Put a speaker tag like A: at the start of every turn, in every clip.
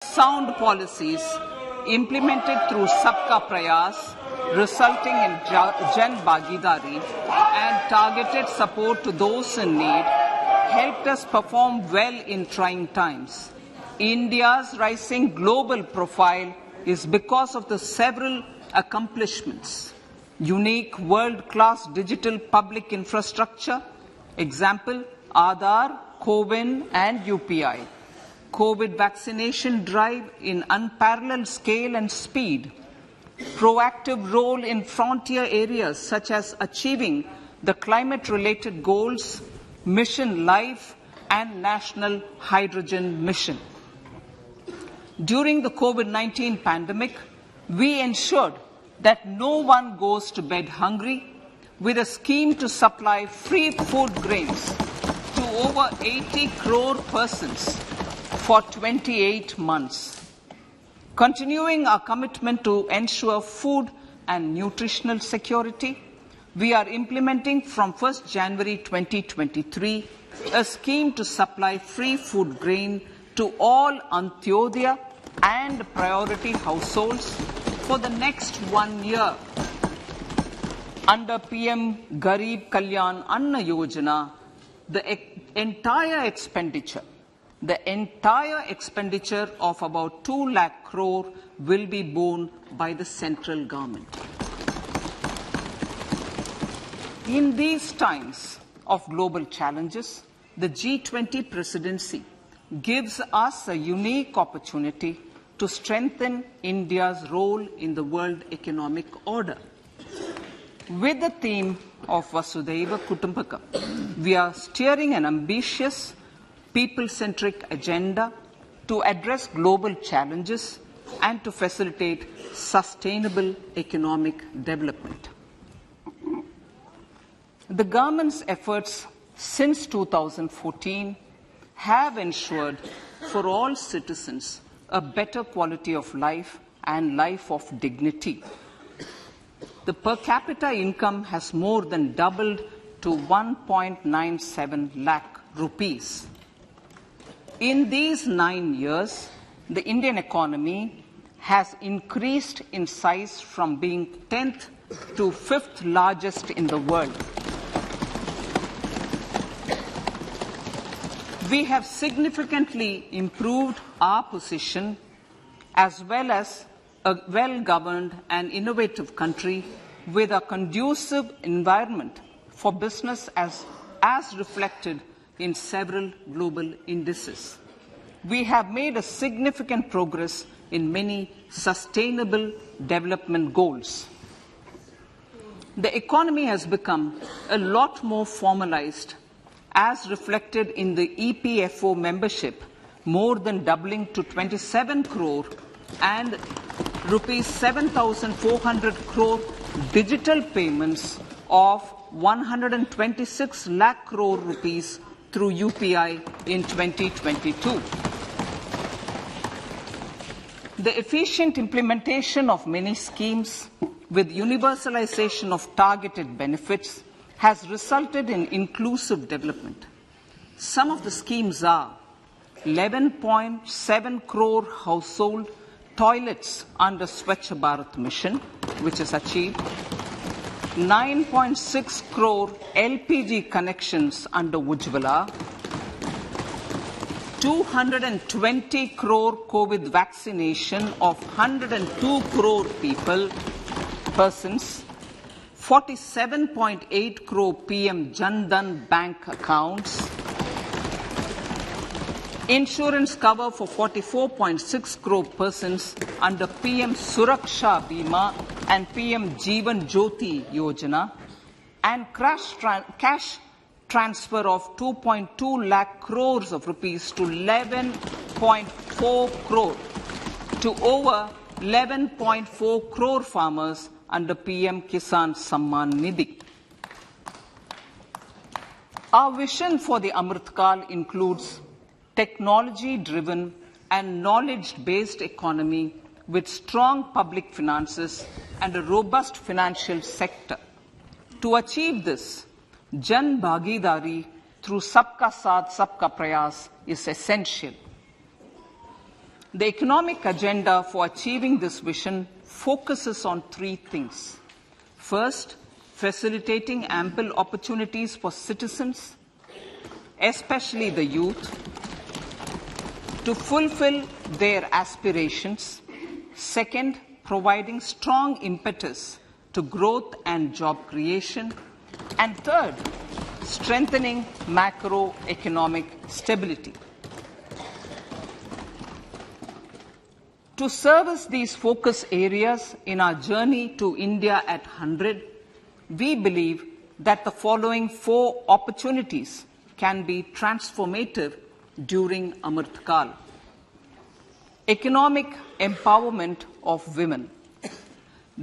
A: Sound policies implemented through Sabka Prayas, resulting in Jan Bhagidari and targeted support to those in need, helped us perform well in trying times. India's rising global profile is because of the several accomplishments. Unique world-class digital public infrastructure, example, Aadhaar, CoWIN and UPI. COVID vaccination drive in unparalleled scale and speed. Proactive role in frontier areas such as achieving the climate-related goals, Mission Life and National Hydrogen Mission. During the COVID-19 pandemic, we ensured that no one goes to bed hungry with a scheme to supply free food grains to over 80 crore persons for 28 months. Continuing our commitment to ensure food and nutritional security, we are implementing from 1st January 2023 a scheme to supply free food grain to all Antyodaya and priority households for the next 1 year. Under PM Garib Kalyan Anna Yojana, the entire expenditure of about 2 lakh crore will be borne by the central government. In these times of global challenges, the G20 presidency gives us a unique opportunity to strengthen India's role in the world economic order. With the theme of Vasudhaiva Kutumbakam, we are steering an ambitious, people-centric agenda to address global challenges and to facilitate sustainable economic development. The government's efforts since 2014 have ensured for all citizens a better quality of life and life of dignity. The per capita income has more than doubled to 1.97 lakh rupees. In these 9 years, the Indian economy has increased in size from being 10th to 5th largest in the world. We have significantly improved our position as well as a well-governed and innovative country with a conducive environment for business as reflected in several global indices. We have made a significant progress in many sustainable development goals. The economy has become a lot more formalized as reflected in the EPFO membership, more than doubling to 27 crore and rupees 7,400 crore digital payments of 126 lakh crore rupees through UPI in 2022. The efficient implementation of many schemes with universalization of targeted benefits has resulted in inclusive development. Some of the schemes are 11.7 crore household toilets under Swachh Bharat mission, which is achieved, 9.6 crore LPG connections under Ujjwala, 220 crore COVID vaccination of 102 crore persons, 47.8 crore PM Jan Dhan bank accounts, insurance cover for 44.6 crore persons under PM Suraksha Bima and PM Jeevan Jyoti Yojana, and cash transfer of 2.2 lakh crores of rupees to 11.4 crore to over 11.4 crore farmers under PM Kisan Samman Nidhi. Our vision for the Amritkal includes technology-driven and knowledge-based economy with strong public finances and a robust financial sector. To achieve this, Jan Bhagidari through Sabka Saath, Sabka Prayas is essential. The economic agenda for achieving this vision focuses on three things. First, facilitating ample opportunities for citizens, especially the youth, to fulfill their aspirations. Second, providing strong impetus to growth and job creation. And third, strengthening macroeconomic stability. To service these focus areas in our journey to India at 100, we believe that the following four opportunities can be transformative during Amrit Kal. Economic empowerment of women.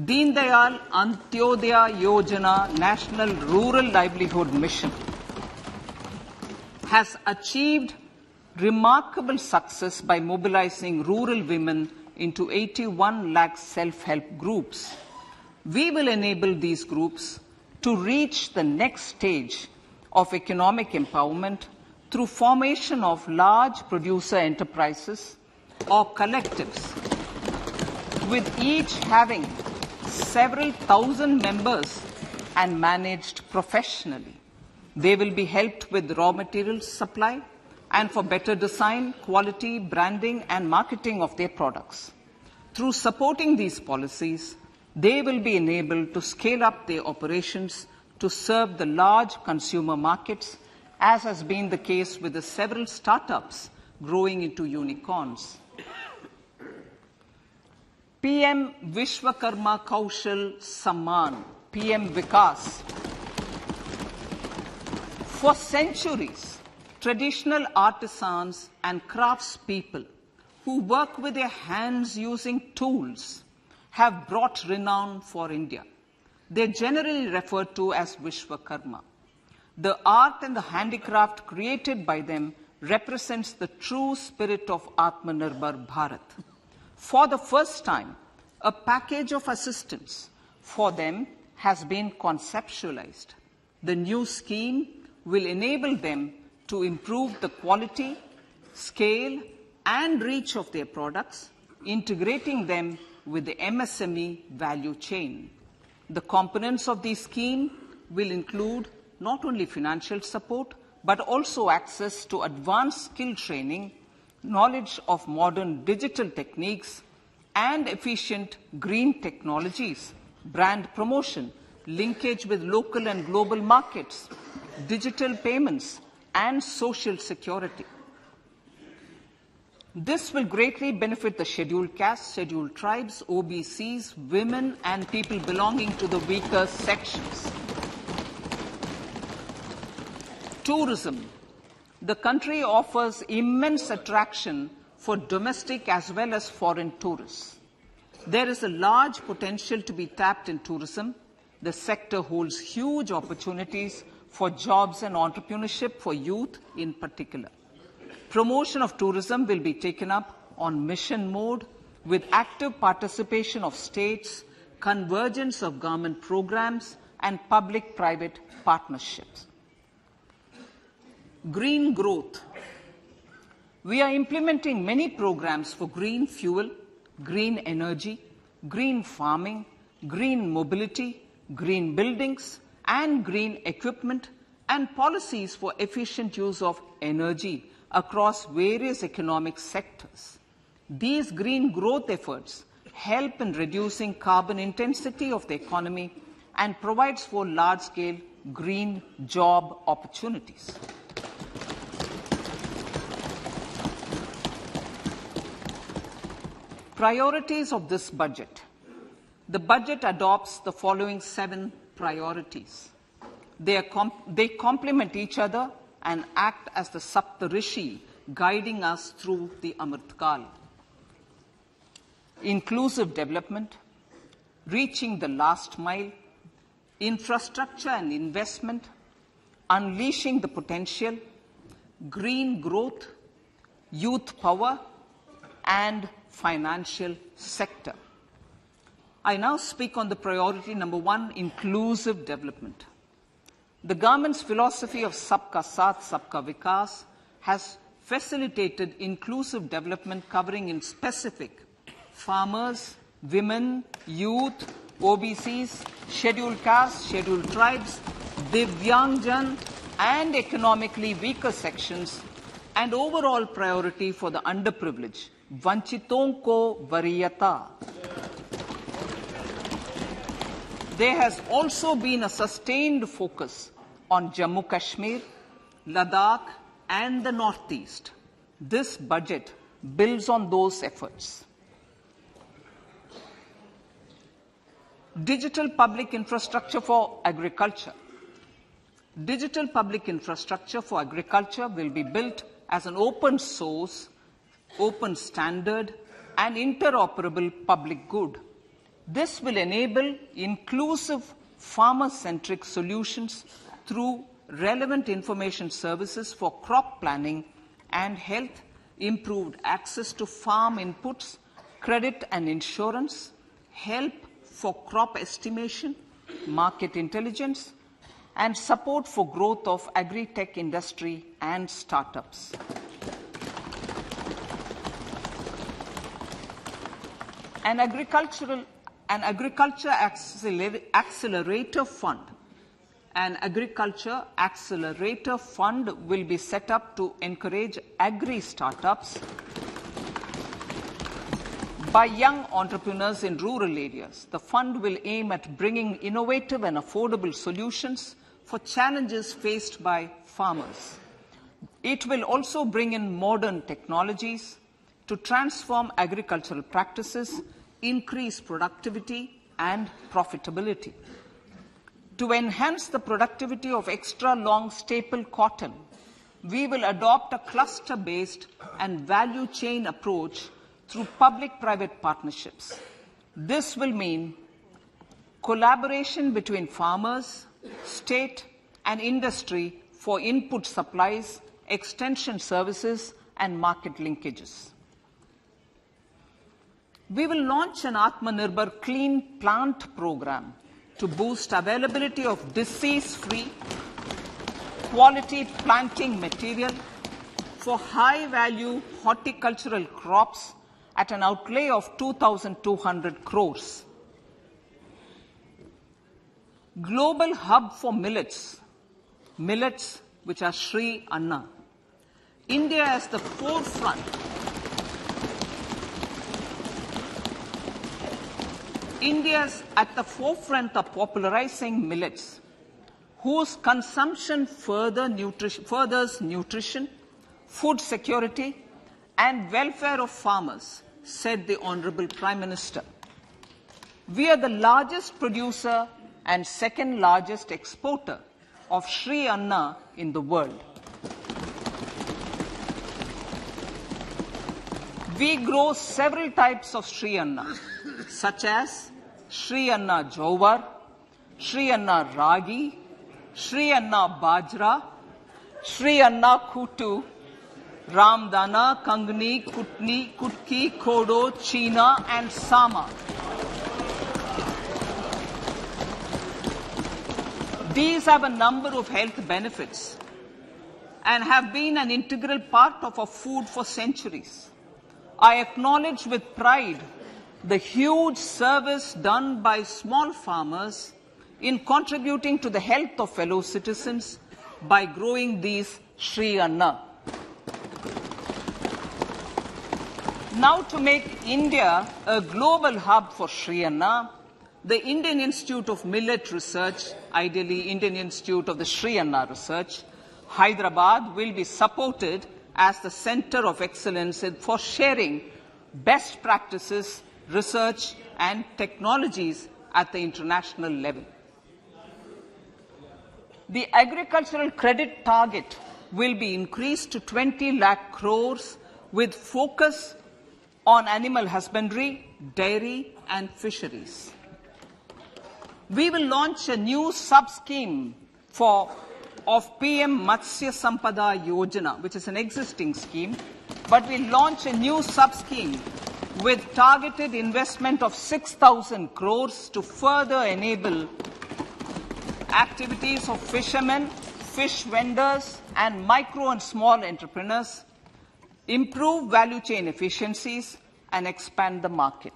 A: Deen Dayal Antyodaya Yojana National Rural Livelihood Mission has achieved remarkable success by mobilizing rural women into 81 lakh self-help groups. We will enable these groups to reach the next stage of economic empowerment through formation of large producer enterprises or collectives, with each having several thousand members and managed professionally. They will be helped with raw materials supply and for better design, quality, branding and marketing of their products. Through supporting these policies, they will be enabled to scale up their operations to serve the large consumer markets, as has been the case with the several startups growing into unicorns. PM Vishwakarma Kaushal Samman, PM Vikas. For centuries, traditional artisans and craftspeople who work with their hands using tools have brought renown for India. They are generally referred to as Vishwakarma. The art and the handicraft created by them represents the true spirit of Atmanirbhar Bharat. For the first time, a package of assistance for them has been conceptualized. The new scheme will enable them to improve the quality, scale, and reach of their products, integrating them with the MSME value chain. The components of this scheme will include not only financial support, but also access to advanced skill training, knowledge of modern digital techniques, and efficient green technologies, brand promotion, linkage with local and global markets, digital payments, and social security. This will greatly benefit the scheduled castes, scheduled tribes, OBCs, women, and people belonging to the weaker sections. Tourism. The country offers immense attraction for domestic as well as foreign tourists. There is a large potential to be tapped in tourism. The sector holds huge opportunities for jobs and entrepreneurship for youth in particular. Promotion of tourism will be taken up on mission mode with active participation of states, convergence of government programs, and public-private partnerships. Green growth. We are implementing many programs for green fuel, green energy, green farming, green mobility, green buildings, and green equipment, and policies for efficient use of energy across various economic sectors. These green growth efforts help in reducing carbon intensity of the economy and provides for large-scale green job opportunities. Priorities of this budget. The budget adopts the following 7 priorities. They complement each other and act as the Saptarishi guiding us through the Amrit Kal. Inclusive development, reaching the last mile, infrastructure and investment, unleashing the potential, green growth, youth power, and financial sector. I now speak on the priority number 1, inclusive development. The government's philosophy of Sabka Saath, Sabka Vikas has facilitated inclusive development covering in specific farmers, women, youth, OBCs, scheduled castes, scheduled tribes, Divyangjan, and economically weaker sections, and overall priority for the underprivileged. Vanchiton ko variyata. There has also been a sustained focus on Jammu Kashmir, Ladakh, and the Northeast. This budget builds on those efforts. Digital public infrastructure for agriculture. Digital public infrastructure for agriculture will be built as an open source, open standard, and interoperable public good. This will enable inclusive farmer-centric solutions through relevant information services for crop planning and health, improved access to farm inputs, credit and insurance, help for crop estimation, market intelligence, and support for growth of agri-tech industry and startups. An agriculture accelerator fund. An agriculture accelerator fund will be set up to encourage agri-startups by young entrepreneurs in rural areas. The fund will aim at bringing innovative and affordable solutions for challenges faced by farmers. It will also bring in modern technologies to transform agricultural practices, increase productivity and profitability. To enhance the productivity of extra-long staple cotton, we will adopt a cluster-based and value chain approach through public-private partnerships. This will mean collaboration between farmers, state, and industry for input supplies, extension services, and market linkages. We will launch an Atmanirbhar Clean Plant program to boost availability of disease-free, quality planting material for high-value horticultural crops at an outlay of 2,200 crores. Global hub for millets, which are Sri Anna. India is the forefront. India is at the forefront of popularizing millets, whose consumption furthers nutrition, food security, and welfare of farmers, said the Honorable Prime Minister. We are the largest producer and second largest exporter of Sri Anna in the world. We grow several types of Sri Anna, such as Sri Anna Jowar, Sri Anna Ragi, Sri Anna Bajra, Sri Anna Kutu, Ramdana, Kangni, Kutni, Kutki, Kodo, China, and Sama. These have a number of health benefits and have been an integral part of our food for centuries. I acknowledge with pride the huge service done by small farmers in contributing to the health of fellow citizens by growing these Sri Anna. Now, to make India a global hub for Sri Anna, the Indian Institute of Millet Research, ideally Indian Institute of the Sri Anna Research, Hyderabad, will be supported as the Center of Excellence for sharing best practices, research, and technologies at the international level. The agricultural credit target will be increased to 20 lakh crores with focus on animal husbandry, dairy, and fisheries. We will launch a new sub-scheme of PM Matsya Sampada Yojana, which is an existing scheme, but we'll launch a new sub-scheme with targeted investment of 6,000 crores to further enable activities of fishermen, fish vendors, and micro and small entrepreneurs, improve value chain efficiencies, and expand the market.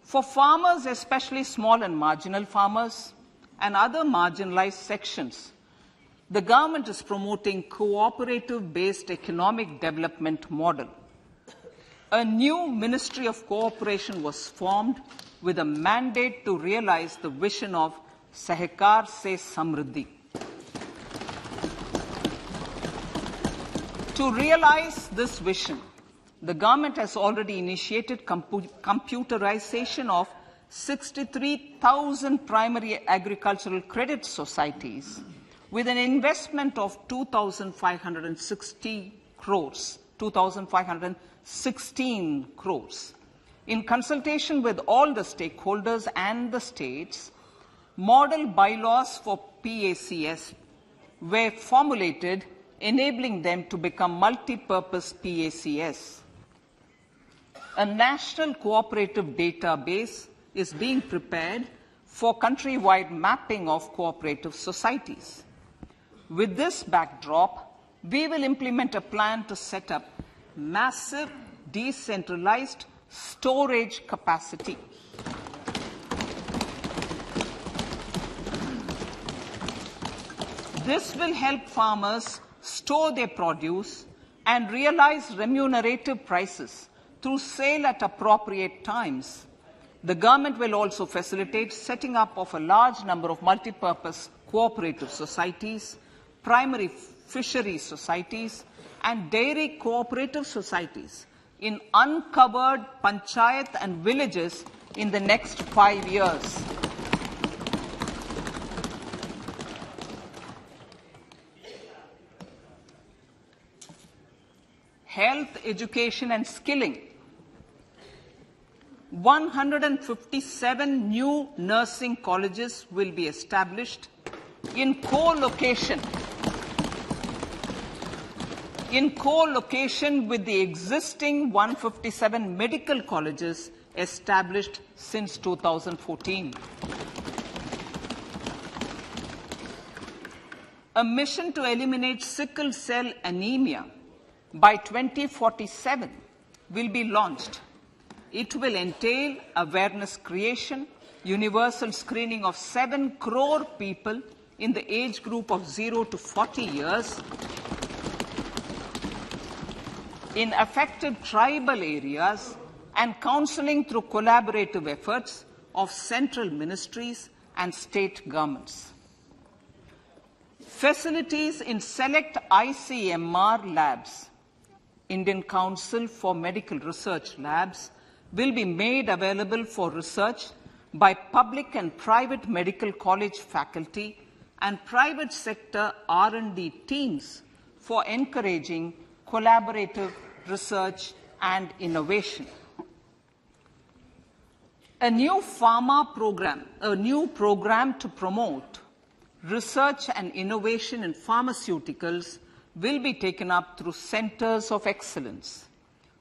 A: For farmers, especially small and marginal farmers and other marginalized sections, the government is promoting cooperative-based economic development model. A new Ministry of Cooperation was formed with a mandate to realize the vision of Sahakar Se Samriddhi. To realize this vision, the government has already initiated computerization of 63,000 primary agricultural credit societies with an investment of 2,560 crores, 2,516 crores. In consultation with all the stakeholders and the states, model bylaws for PACS were formulated, enabling them to become multi-purpose PACS. A national cooperative database is being prepared for countrywide mapping of cooperative societies. With this backdrop, we will implement a plan to set up massive decentralized storage capacity. This will help farmers store their produce and realize remunerative prices through sale at appropriate times. The government will also facilitate setting up of a large number of multi-purpose cooperative societies, primary fisheries societies, and dairy cooperative societies in uncovered panchayat and villages in the next 5 years. Health, education, and skilling. 157 new nursing colleges will be established in co-location with the existing 157 medical colleges established since 2014. A mission to eliminate sickle cell anemia by 2047 will be launched. It will entail awareness creation, universal screening of 7 crore people in the age group of 0 to 40 years, in affected tribal areas, and counseling through collaborative efforts of central ministries and state governments. Facilities in select ICMR labs, Indian Council for Medical Research labs, will be made available for research by public and private medical college faculty and private sector R&D teams for encouraging collaborative research and innovation. A new program to promote research and innovation in pharmaceuticals will be taken up through centers of excellence.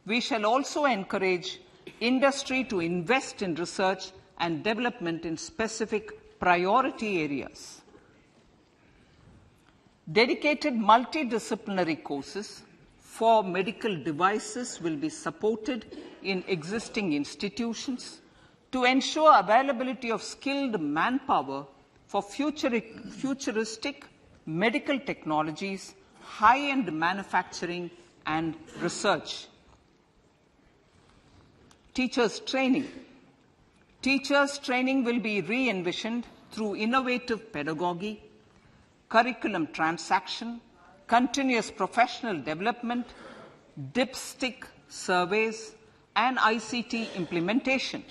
A: We shall also encourage industry to invest in research and development in specific priority areas. Dedicated multidisciplinary courses for medical devices will be supported in existing institutions to ensure availability of skilled manpower for futuristic medical technologies, high-end manufacturing, and research. Teachers' training. Teachers' training will be re-envisioned through innovative pedagogy, curriculum transaction, continuous professional development, dipstick surveys, and ICT implementation.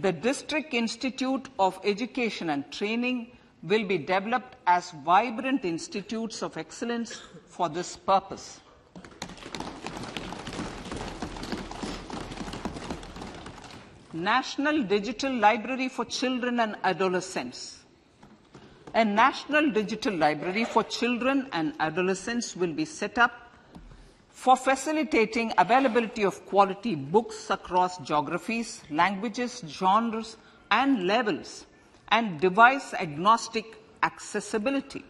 A: The District Institute of Education and Training will be developed as vibrant institutes of excellence for this purpose. National Digital Library for Children and Adolescents. A National Digital Library for Children and Adolescents will be set up for facilitating availability of quality books across geographies, languages, genres, and levels, and device-agnostic accessibility.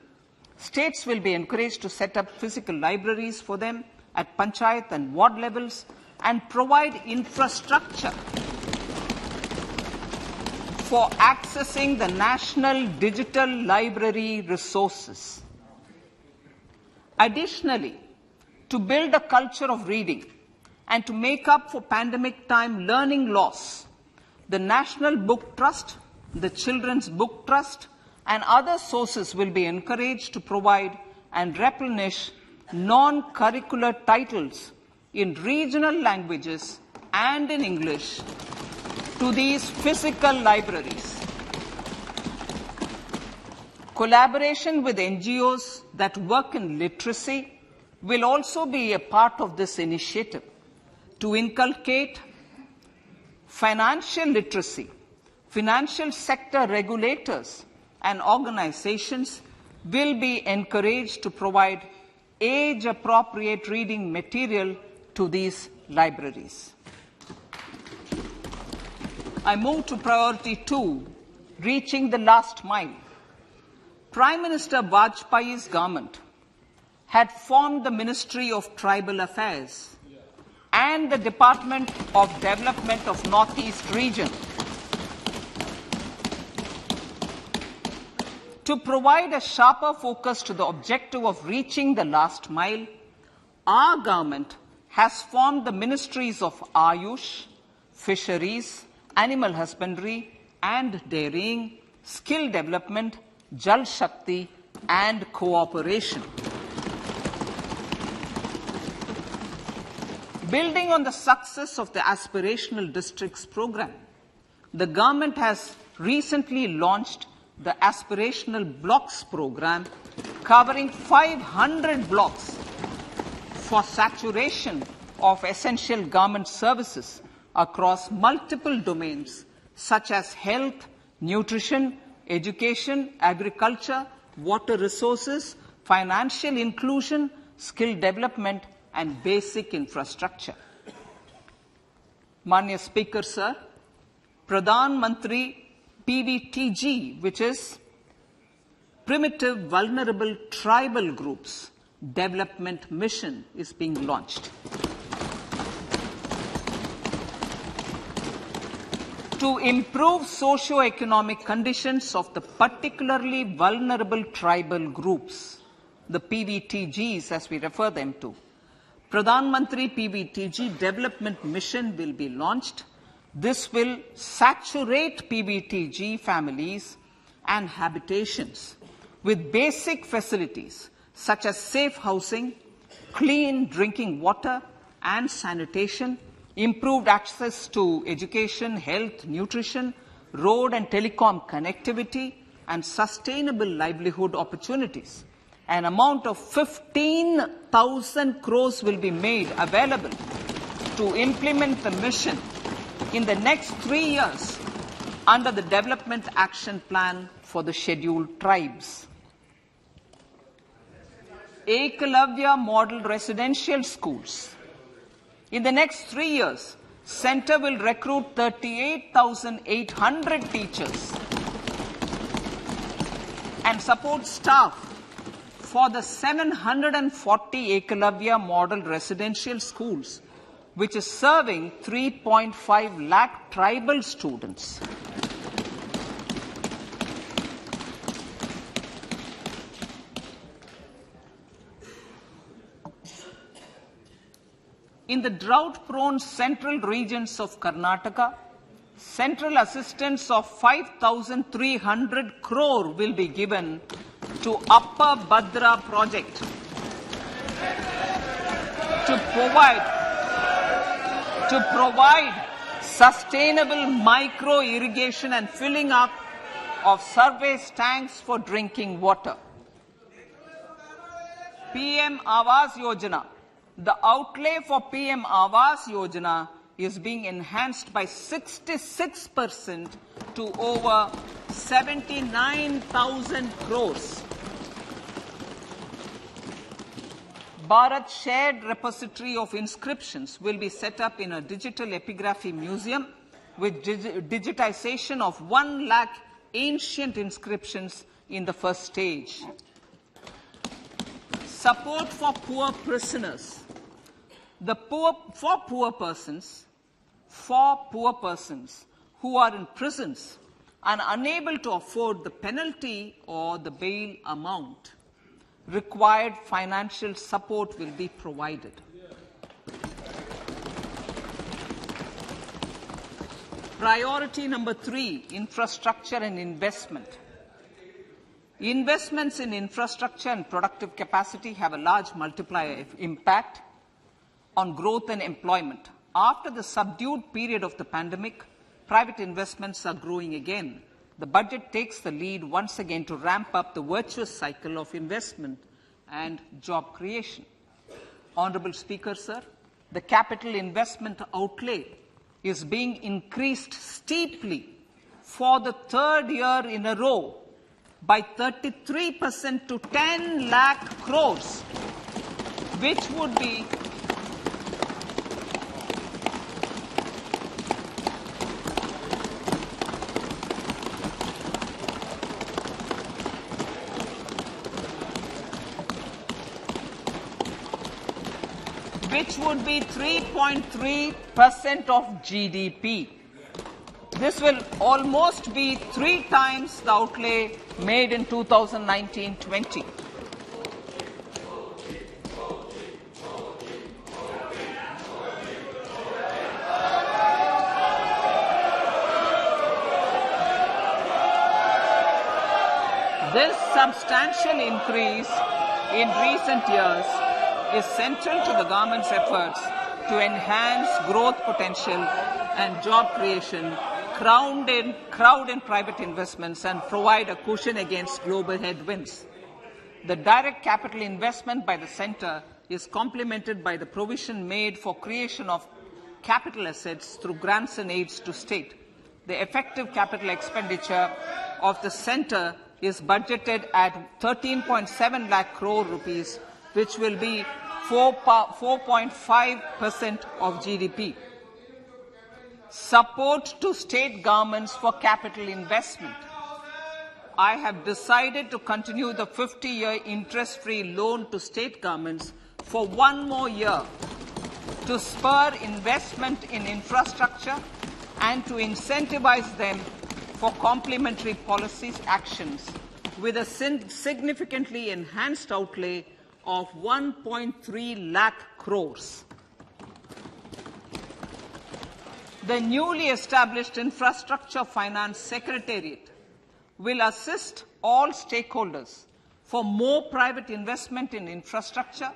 A: States will be encouraged to set up physical libraries for them at panchayat and ward levels and provide infrastructure for accessing the national digital library resources. Additionally, to build a culture of reading and to make up for pandemic time learning loss, the National Book Trust, the Children's Book Trust, and other sources will be encouraged to provide and replenish non-curricular titles in regional languages and in English to these physical libraries. Collaboration with NGOs that work in literacy will also be a part of this initiative to inculcate financial literacy. Financial sector regulators and organizations will be encouraged to provide age-appropriate reading material to these libraries. I move to priority 2, reaching the last mile. Prime Minister Vajpayee's government had formed the Ministry of Tribal Affairs and the Department of Development of Northeast Region to provide a sharper focus to the objective of reaching the last mile. Our government has formed the ministries of Ayush, Fisheries, Animal Husbandry and Dairying, Skill Development, Jal Shakti and Cooperation. Building on the success of the Aspirational Districts program, the government has recently launched the Aspirational Blocks program, covering 500 blocks for saturation of essential government services across multiple domains such as health, nutrition, education, agriculture, water resources, financial inclusion, skill development, and basic infrastructure. Manya Speaker, Sir, Pradhan Mantri PVTG, which is Primitive Vulnerable Tribal Groups Development Mission, is being launched. To improve socio-economic conditions of the particularly vulnerable tribal groups, the PVTGs as we refer them to, Pradhan Mantri PVTG Development Mission will be launched. This will saturate PVTG families and habitations with basic facilities such as safe housing, clean drinking water and sanitation, improved access to education, health, nutrition, road and telecom connectivity, and sustainable livelihood opportunities. An amount of 15,000 crores will be made available to implement the mission in the next 3 years under the Development Action Plan for the Scheduled Tribes. Ekalavya Model Residential Schools. In the next 3 years, Centre will recruit 38,800 teachers and support staff for the 740 Ekalavya Model Residential Schools, which is serving 3.5 lakh tribal students. In the drought-prone central regions of Karnataka, central assistance of 5,300 crore will be given to Upper Bhadra project to provide sustainable micro-irrigation and filling up of surface tanks for drinking water. PM Awas Yojana. The outlay for PM Awas Yojana is being enhanced by 66% to over 79,000 crores. Bharat Shared Repository of Inscriptions will be set up in a digital epigraphy museum with digitization of 1 lakh ancient inscriptions in the first stage. Support for poor prisoners. For poor persons who are in prisons and unable to afford the penalty or the bail amount, required financial support will be provided. Priority number 3, infrastructure and investment. Investments in infrastructure and productive capacity have a large multiplier impact on growth and employment. After the subdued period of the pandemic, private investments are growing again. The budget takes the lead once again to ramp up the virtuous cycle of investment and job creation. Honourable Speaker, sir, the capital investment outlay is being increased steeply for the 3rd year in a row by 33% to 10 lakh crores, which would be which would be 3.3% of GDP. This will almost be 3 times the outlay made in 2019-20. This substantial increase in recent years is central to the government's efforts to enhance growth potential and job creation, crowd in private investments, and provide a cushion against global headwinds. The direct capital investment by the centre is complemented by the provision made for creation of capital assets through grants and aids to state. The effective capital expenditure of the centre is budgeted at 13.7 lakh crore rupees, which will be 4.5% of GDP. Support to state governments for capital investment. I have decided to continue the 50-year interest-free loan to state governments for 1 more year to spur investment in infrastructure and to incentivize them for complementary policy actions with a significantly enhanced outlay of 1.3 lakh crores. The newly established Infrastructure Finance Secretariat will assist all stakeholders for more private investment in infrastructure,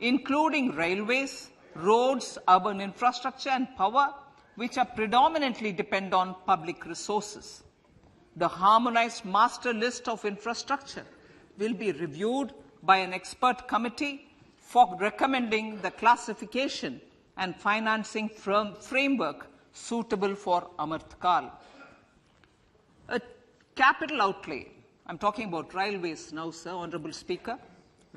A: including railways, roads, urban infrastructure and power, which are predominantly depend on public resources. The harmonized master list of infrastructure will be reviewed by an expert committee for recommending the classification and financing framework suitable for Amrit Kal. A capital outlay, I'm talking about railways now, sir, Honourable Speaker,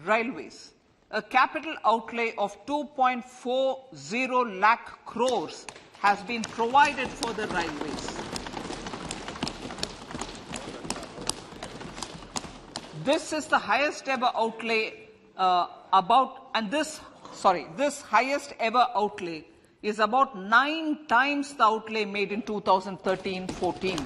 A: railways. A capital outlay of 2.40 lakh crores has been provided for the railways. This is the highest ever outlay this highest ever outlay is about 9 times the outlay made in 2013-14.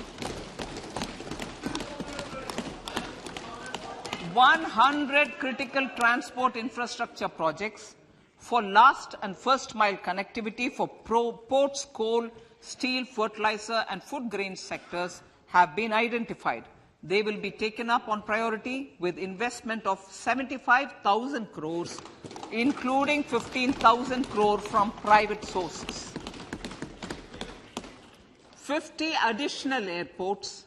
A: 100 critical transport infrastructure projects for last and first mile connectivity for ports, coal, steel, fertilizer and food grain sectors have been identified. They will be taken up on priority with investment of 75,000 crores, including 15,000 crore from private sources. 50 additional airports,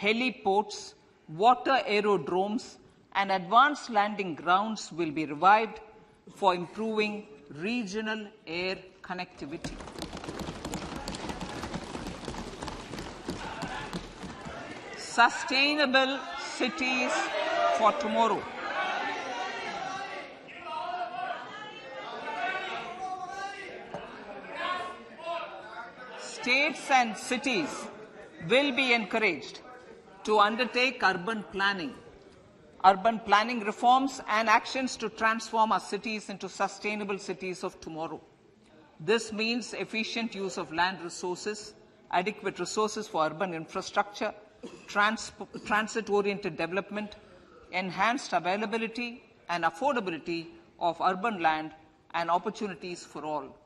A: heliports, water aerodromes and advanced landing grounds will be revived for improving regional air connectivity. Sustainable cities for tomorrow. States and cities will be encouraged to undertake urban planning. urban planning reforms and actions to transform our cities into sustainable cities of tomorrow. This means efficient use of land resources, adequate resources for urban infrastructure, transit-oriented development, enhanced availability and affordability of urban land and opportunities for all.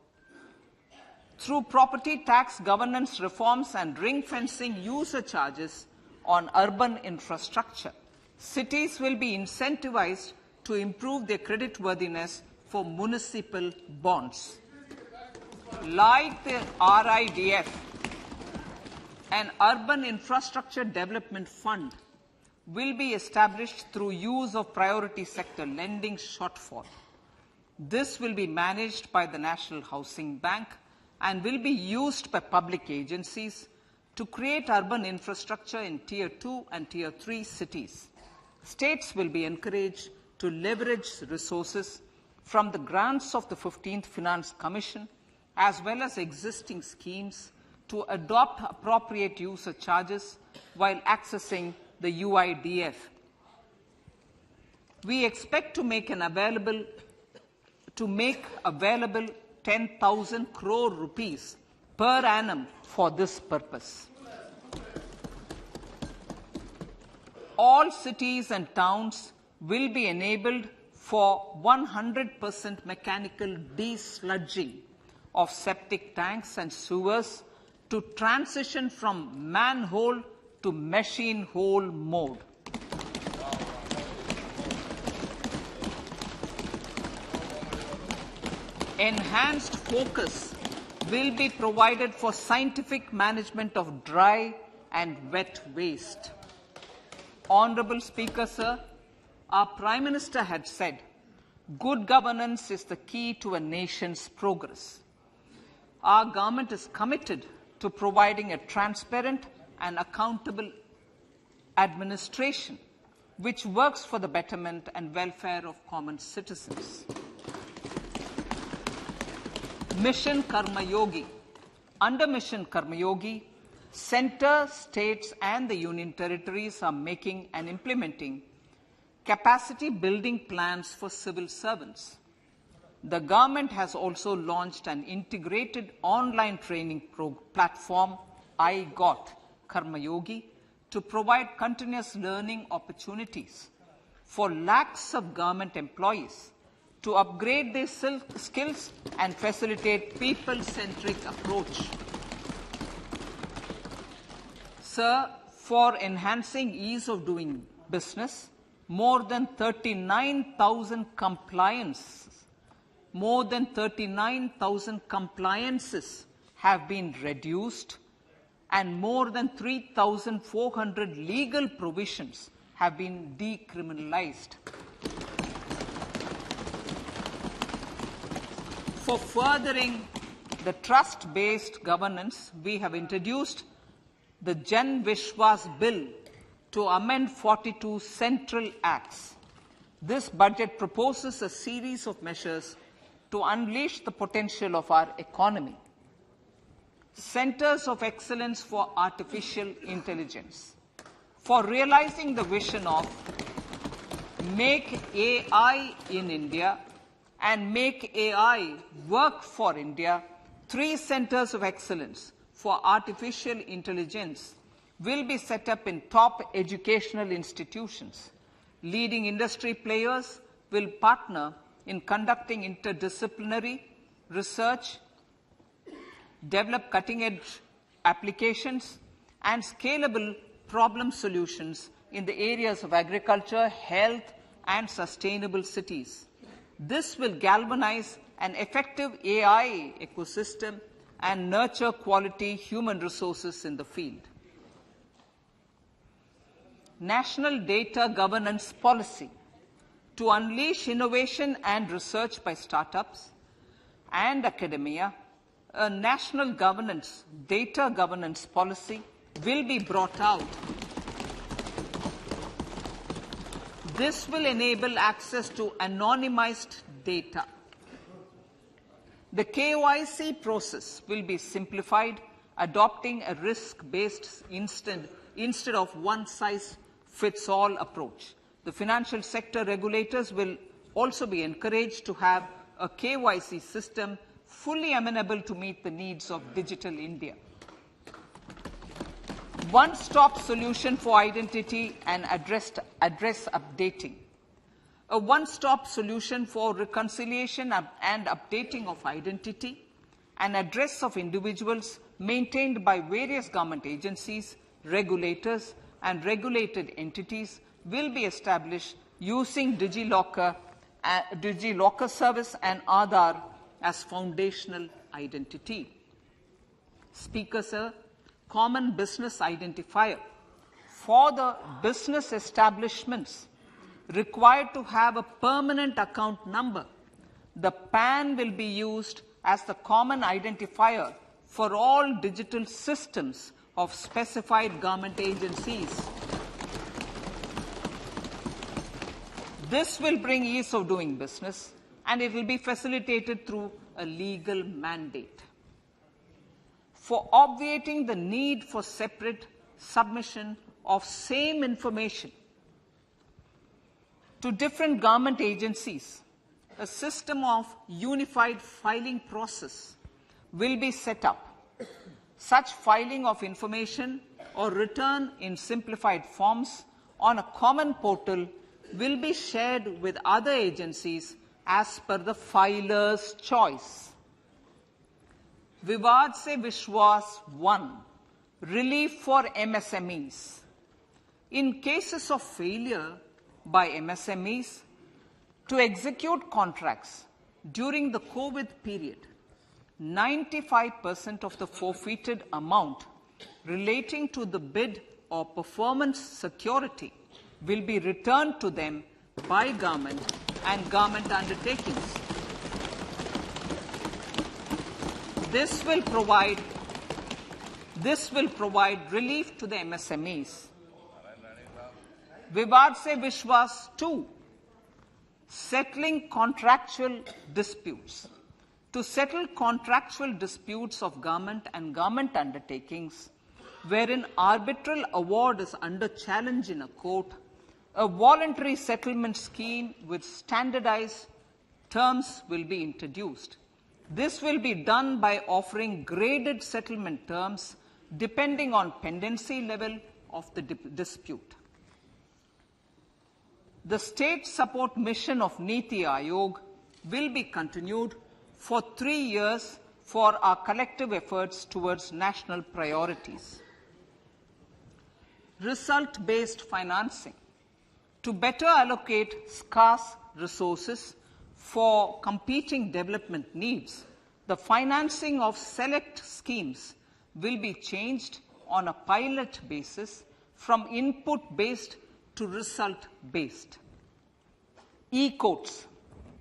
A: Through property tax governance reforms and ring-fencing user charges on urban infrastructure, cities will be incentivized to improve their creditworthiness for municipal bonds. Like the RIDF, an Urban Infrastructure Development Fund will be established through use of priority sector lending shortfall. This will be managed by the National Housing Bank and will be used by public agencies to create urban infrastructure in Tier 2 and Tier 3 cities. States will be encouraged to leverage resources from the grants of the 15th Finance Commission as well as existing schemes to adopt appropriate user charges while accessing the UIDF. We expect to make available 10,000 crore rupees per annum for this purpose. All cities and towns will be enabled for 100% mechanical desludging of septic tanks and sewers to transition from manhole to machine hole mode. Enhanced focus will be provided for scientific management of dry and wet waste. Honorable Speaker, sir, our Prime Minister had said, good governance is the key to a nation's progress. Our government is committed to providing a transparent and accountable administration which works for the betterment and welfare of common citizens. Mission Karma Yogi. Under Mission Karma Yogi, centre, states and the union territories are making and implementing capacity building plans for civil servants. The government has also launched an integrated online training platform, I Got Karma Yogi, to provide continuous learning opportunities for lakhs of government employees to upgrade their skills and facilitate people-centric approach. Sir, for enhancing ease of doing business, more than 39,000 compliances have been reduced and more than 3,400 legal provisions have been decriminalized. For furthering the trust-based governance, we have introduced the Jan Vishwas Bill to amend 42 central acts. This budget proposes a series of measures to unleash the potential of our economy. Centers of Excellence for Artificial Intelligence. For realizing the vision of Make AI in India and Make AI Work for India, 3 centers of excellence for artificial intelligence will be set up in top educational institutions. Leading industry players will partner in conducting interdisciplinary research, develop cutting-edge applications, and scalable problem solutions in the areas of agriculture, health, and sustainable cities. This will galvanize an effective AI ecosystem and nurture quality human resources in the field. National Data Governance Policy. To unleash innovation and research by startups and academia, a national data governance policy will be brought out. This will enable access to anonymized data. The KYC process will be simplified, adopting a risk-based instead of one-size-fits-all approach. The financial sector regulators will also be encouraged to have a KYC system fully amenable to meet the needs of digital India. One-stop solution for identity and address updating. A one-stop solution for reconciliation and updating of identity and address of individuals maintained by various government agencies, regulators, and regulated entities will be established using DigiLocker service and Aadhaar as foundational identity. Speaker, sir, common business identifier. For the business establishments required to have a permanent account number, the PAN will be used as the common identifier for all digital systems of specified government agencies. This will bring ease of doing business, and it will be facilitated through a legal mandate. For obviating the need for separate submission of same information to different government agencies, a system of unified filing process will be set up. Such filing of information or return in simplified forms on a common portal will be shared with other agencies as per the filer's choice. Vivad se Vishwas 1. Relief for MSMEs. In cases of failure by MSMEs to execute contracts during the COVID period, 95% of the forfeited amount relating to the bid or performance security will be returned to them by government and government undertakings. This will provide relief to the MSMEs. Vivad se Vishwas 2. Settling contractual disputes. To settle contractual disputes of government and government undertakings, wherein arbitral award is under challenge in a court, a voluntary settlement scheme with standardized terms will be introduced. This will be done by offering graded settlement terms depending on pendency level of the dispute. The state support mission of Niti Aayog will be continued for 3 years for our collective efforts towards national priorities. Result-based financing. To better allocate scarce resources for competing development needs, the financing of select schemes will be changed on a pilot basis from input-based to result-based. E-courts.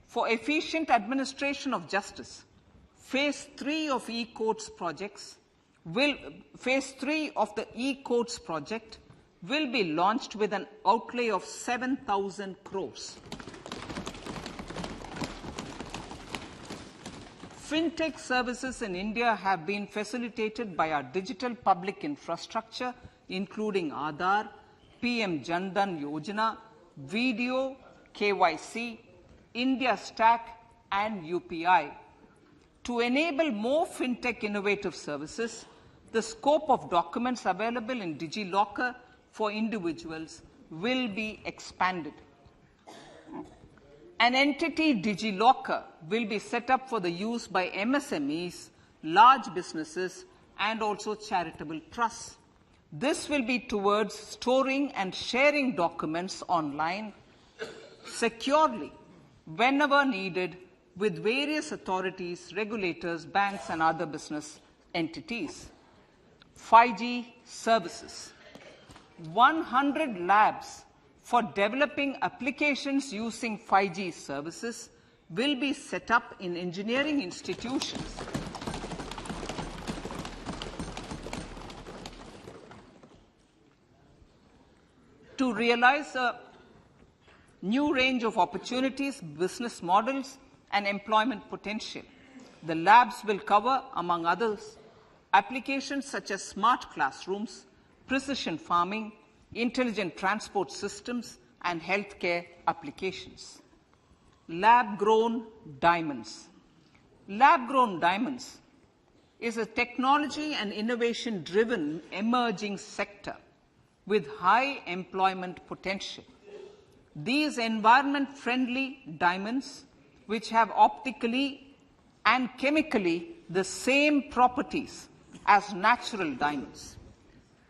A: For efficient administration of justice, Phase 3 of e-courts project will be launched with an outlay of 7,000 crores. Fintech services in India have been facilitated by our digital public infrastructure, including Aadhaar, PM Jan Dhan Yojana, Video, KYC, India Stack, and UPI. To enable more fintech innovative services, the scope of documents available in DigiLocker for individuals will be expanded. An entity DigiLocker will be set up for the use by MSMEs, large businesses, and also charitable trusts. This will be towards storing and sharing documents online securely whenever needed with various authorities, regulators, banks, and other business entities. 5G services. 100 labs for developing applications using 5G services will be set up in engineering institutions. To realize a new range of opportunities, business models, and employment potential, the labs will cover, among others, applications such as smart classrooms, precision farming, intelligent transport systems, and healthcare applications. Lab-grown diamonds. Lab-grown diamonds is a technology and innovation-driven emerging sector with high employment potential. These environment-friendly diamonds, which have optically and chemically the same properties as natural diamonds.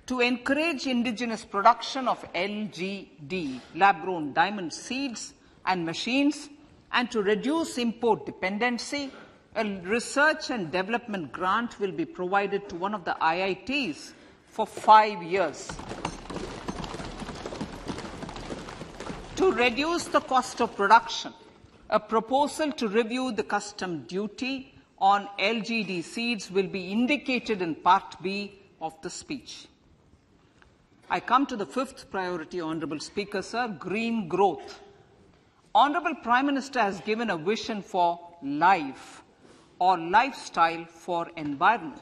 A: To encourage indigenous production of LGD, lab-grown diamond seeds and machines, and to reduce import dependency, a research and development grant will be provided to one of the IITs for 5 years. To reduce the cost of production, a proposal to review the custom duty on LGD seeds will be indicated in Part B of the speech. I come to the fifth priority, Honourable Speaker, sir, green growth. Honourable Prime Minister has given a vision for life or lifestyle for environment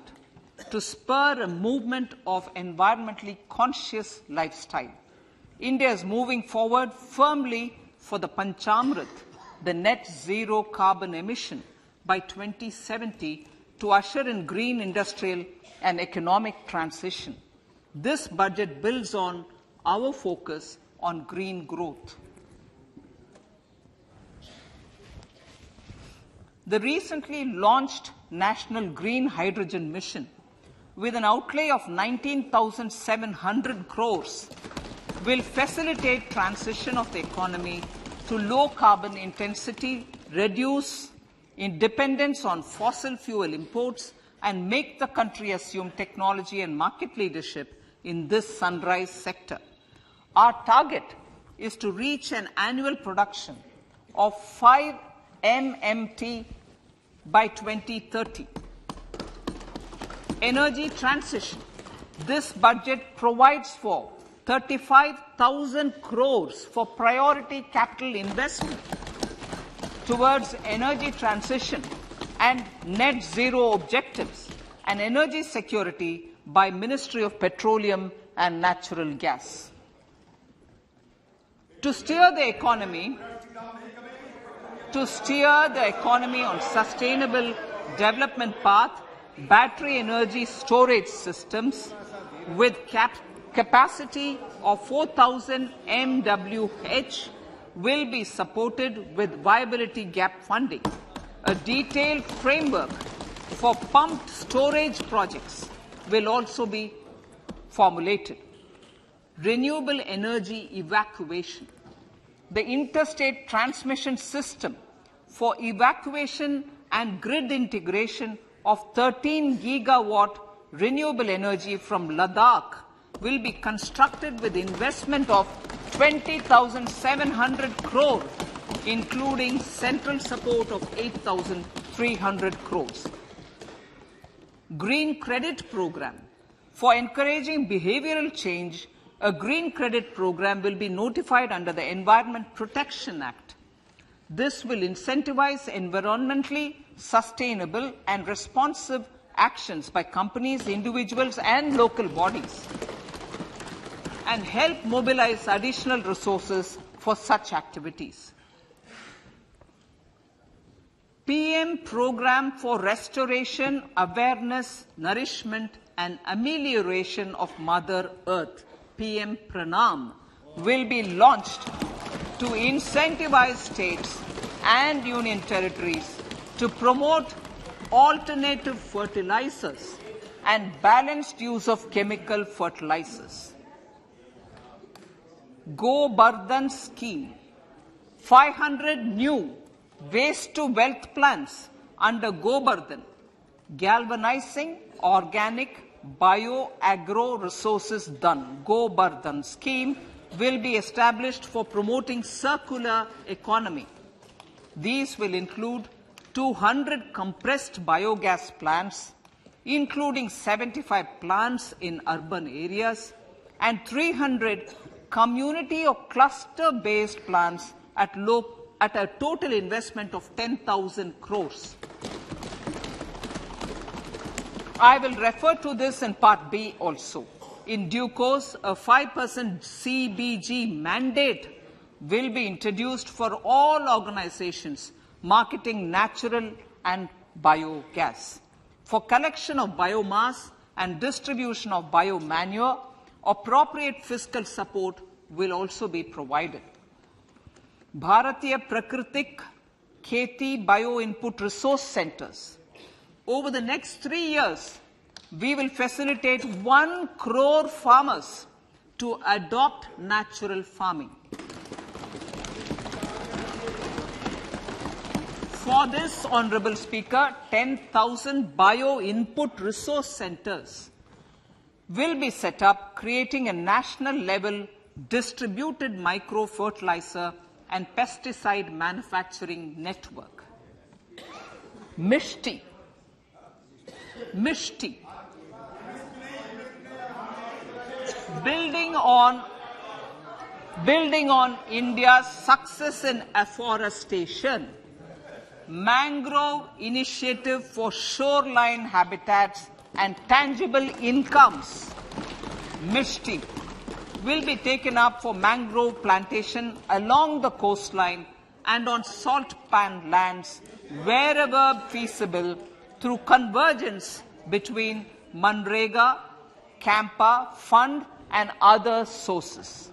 A: to spur a movement of environmentally conscious lifestyle. India is moving forward firmly for the Panchamrit, the net zero carbon emission by 2070 to usher in green industrial and economic transition. This budget builds on our focus on green growth. The recently launched National Green Hydrogen Mission, with an outlay of 19,700 crores, will facilitate transition of the economy to low carbon intensity, reduce dependence on fossil fuel imports, and make the country assume technology and market leadership in this sunrise sector. Our target is to reach an annual production of 5 MMT by 2030. Energy transition. This budget provides for 35,000 crores for priority capital investment towards energy transition and net zero objectives and energy security by Ministry of Petroleum and Natural Gas. To steer the economy on sustainable development path, battery energy storage systems with capacity of 4,000 MWh will be supported with viability gap funding. A detailed framework for pumped storage projects will also be formulated. Renewable energy evacuation. The interstate transmission system for evacuation and grid integration of 13 gigawatt renewable energy from Ladakh will be constructed with investment of 20,700 crore, including central support of 8,300 crores. Green Credit Program. For encouraging behavioral change, a green credit program will be notified under the Environment Protection Act. This will incentivize environmentally sustainable and responsive actions by companies, individuals, and local bodies, and help mobilize additional resources for such activities. PM Program for Restoration, Awareness, Nourishment, and Amelioration of Mother Earth, PM Pranam, will be launched to incentivize states and union territories to promote alternative fertilizers and balanced use of chemical fertilizers. Go Bardhan Scheme. 500 new waste-to-wealth plants under Go Bardhan, galvanizing organic bio-agro resources done. Go Bardhan scheme will be established for promoting circular economy. These will include 200 compressed biogas plants, including 75 plants in urban areas, and 300 community or cluster-based plants at a total investment of 10,000 crores. I will refer to this in Part B also. In due course, a 5% CBG mandate will be introduced for all organizations marketing natural and biogas. For collection of biomass and distribution of biomanure, appropriate fiscal support will also be provided. Bharatiya Prakritik Kheti Bio-Input Resource Centers. Over the next 3 years, we will facilitate 1 crore farmers to adopt natural farming. For this, Honourable Speaker, 10,000 bio-input resource centres will be set up, creating a national level distributed micro-fertilizer and pesticide manufacturing network. Mishti. Building on India's success in afforestation, mangrove initiative for shoreline habitats and tangible incomes, Mishti, will be taken up for mangrove plantation along the coastline and on salt pan lands wherever feasible through convergence between Manrega, Campa, Fund and other sources.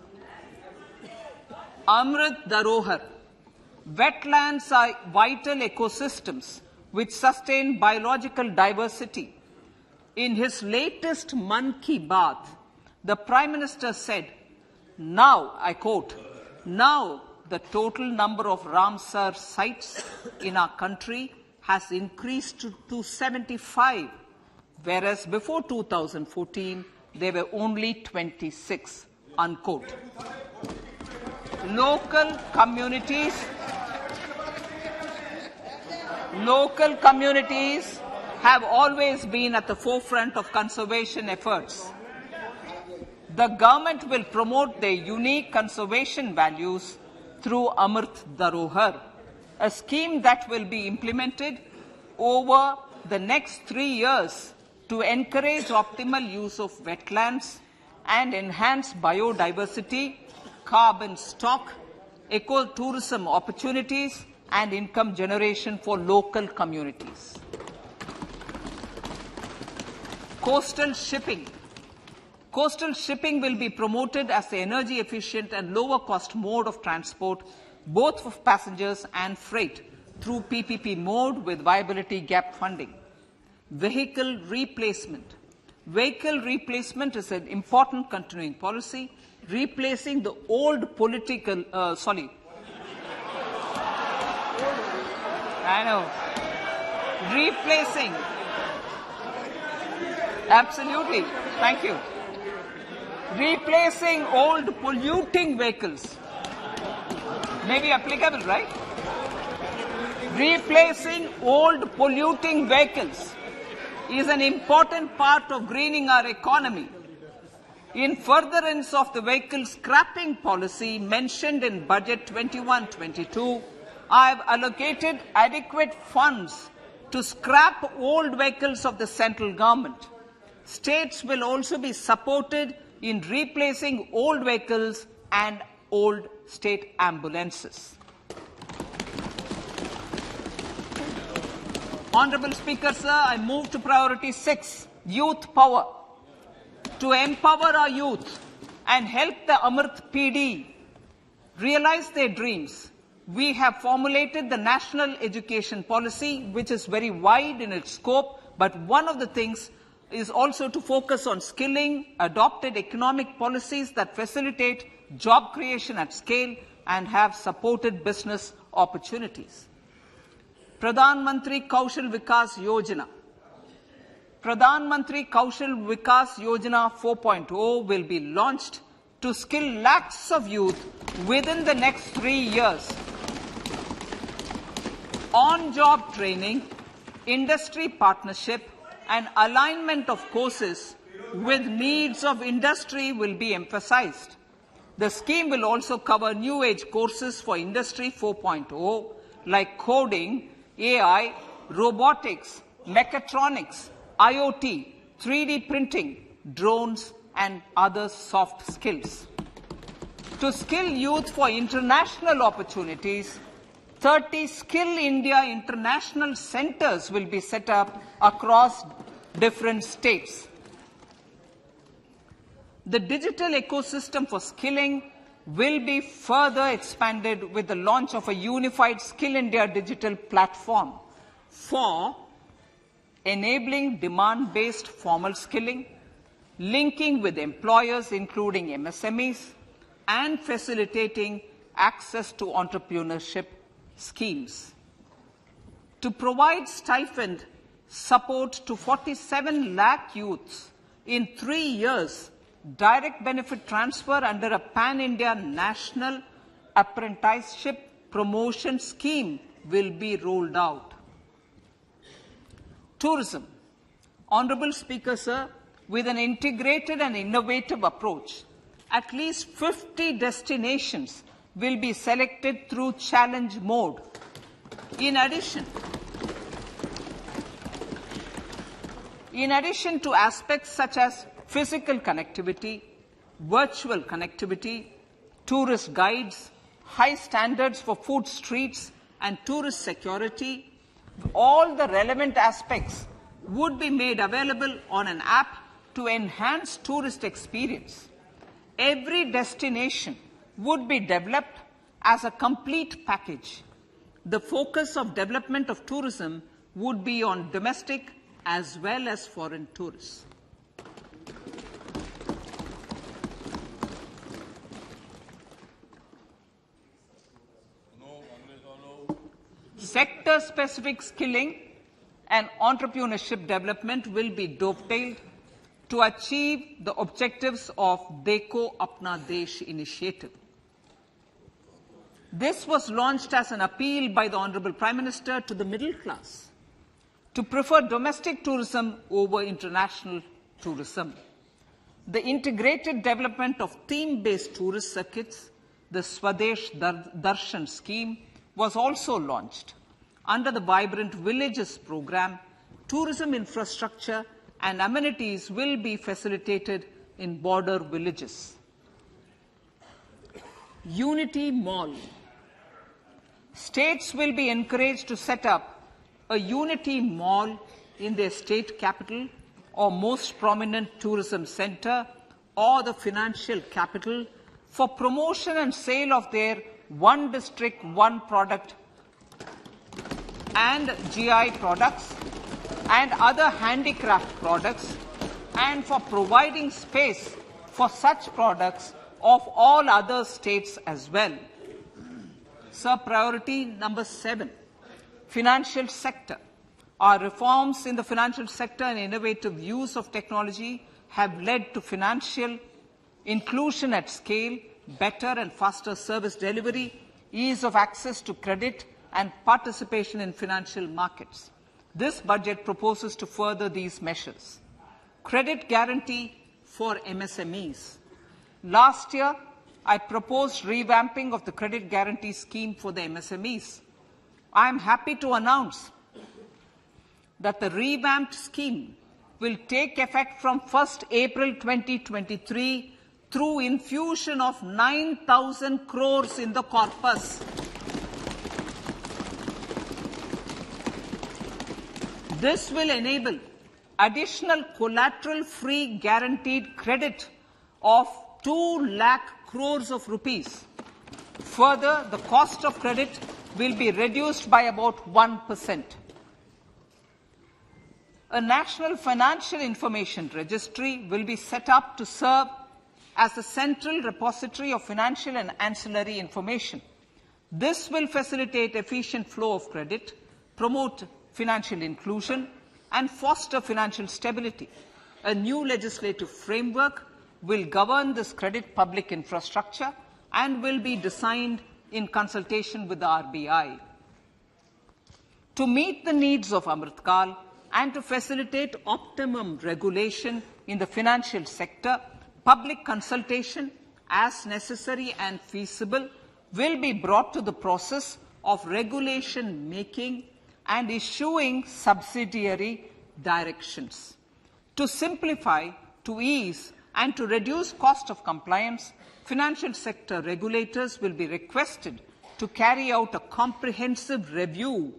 A: Amrit Dharohar. Wetlands are vital ecosystems which sustain biological diversity. In his latest Man Ki Baat, the Prime Minister said, now, I quote, now the total number of Ramsar sites in our country has increased to 75, whereas before 2014, there were only 26, unquote. Local communities have always been at the forefront of conservation efforts. The government will promote their unique conservation values through Amrit Dharohar, a scheme that will be implemented over the next 3 years to encourage optimal use of wetlands and enhance biodiversity, carbon stock, ecotourism opportunities, and income generation for local communities. Coastal shipping. Coastal shipping will be promoted as the energy efficient and lower cost mode of transport, both for passengers and freight, through PPP mode with viability gap funding. Vehicle replacement. Vehicle replacement is an important continuing policy, replacing the old political, replacing, absolutely, thank you. Replacing old polluting vehicles. May be applicable, right? Replacing old polluting vehicles is an important part of greening our economy. In furtherance of the vehicle scrapping policy mentioned in Budget 21-22, I have allocated adequate funds to scrap old vehicles of the central government. States will also be supported in replacing old vehicles and old state ambulances. Honourable Speaker, sir, I move to priority 6, youth power. To empower our youth and help the Amrit PD realize their dreams, we have formulated the National Education Policy, which is very wide in its scope, but one of the things is also to focus on skilling, adopted economic policies that facilitate job creation at scale and have supported business opportunities. Pradhan Mantri Kaushal Vikas Yojana. Pradhan Mantri Kaushal Vikas Yojana 4.0 will be launched to skill lakhs of youth within the next 3 years. On-job training, industry partnership, and alignment of courses with needs of industry will be emphasized. The scheme will also cover new age courses for Industry 4.0 like coding, AI, robotics, mechatronics, IoT, 3D printing, drones and other soft skills. To skill youth for international opportunities, 30 Skill India international centers will be set up across different states. The digital ecosystem for skilling will be further expanded with the launch of a unified Skill India digital platform for enabling demand-based formal skilling, linking with employers including MSMEs, and facilitating access to entrepreneurship schemes. To provide stipend support to 47 lakh youths in 3 years, direct benefit transfer under a pan-India national apprenticeship promotion scheme will be rolled out. Tourism. Honorable Speaker, sir, with an integrated and innovative approach, at least 50 destinations will be selected through challenge mode. In addition to aspects such as physical connectivity, virtual connectivity, tourist guides, high standards for food streets, and tourist security, all the relevant aspects would be made available on an app to enhance tourist experience. Every destination would be developed as a complete package. The focus of development of tourism would be on domestic as well as foreign tourists. Sector-specific skilling and entrepreneurship development will be dovetailed to achieve the objectives of Dekho Apna Desh initiative. This was launched as an appeal by the Honorable Prime Minister to the middle class to prefer domestic tourism over international tourism. The integrated development of theme-based tourist circuits, the Swadesh Darshan scheme, was also launched. Under the Vibrant Villages program, tourism infrastructure and amenities will be facilitated in border villages. Unity Mall. States will be encouraged to set up a Unity Mall in their state capital or most prominent tourism center or the financial capital for promotion and sale of their one district, one product and GI products and other handicraft products, and for providing space for such products of all other states as well. Sir, priority number 7, financial sector. Our reforms in the financial sector and innovative use of technology have led to financial inclusion at scale, better and faster service delivery, ease of access to credit, and participation in financial markets. This budget proposes to further these measures. Credit guarantee for MSMEs. Last year, I proposed revamping of the credit guarantee scheme for the MSMEs. I am happy to announce that the revamped scheme will take effect from 1st April 2023 through infusion of 9,000 crores in the corpus. This will enable additional collateral-free guaranteed credit of 2 lakh crores of rupees. Further, the cost of credit will be reduced by about 1%. A national financial information registry will be set up to serve as the central repository of financial and ancillary information. This will facilitate efficient flow of credit, promote financial inclusion, and foster financial stability. A new legislative framework will govern this credit public infrastructure and will be designed in consultation with the RBI. To meet the needs of Amritkal and to facilitate optimum regulation in the financial sector, public consultation, as necessary and feasible, will be brought to the process of regulation making and issuing subsidiary directions. To simplify, to ease, And to reduce cost of compliance, financial sector regulators will be requested to carry out a comprehensive review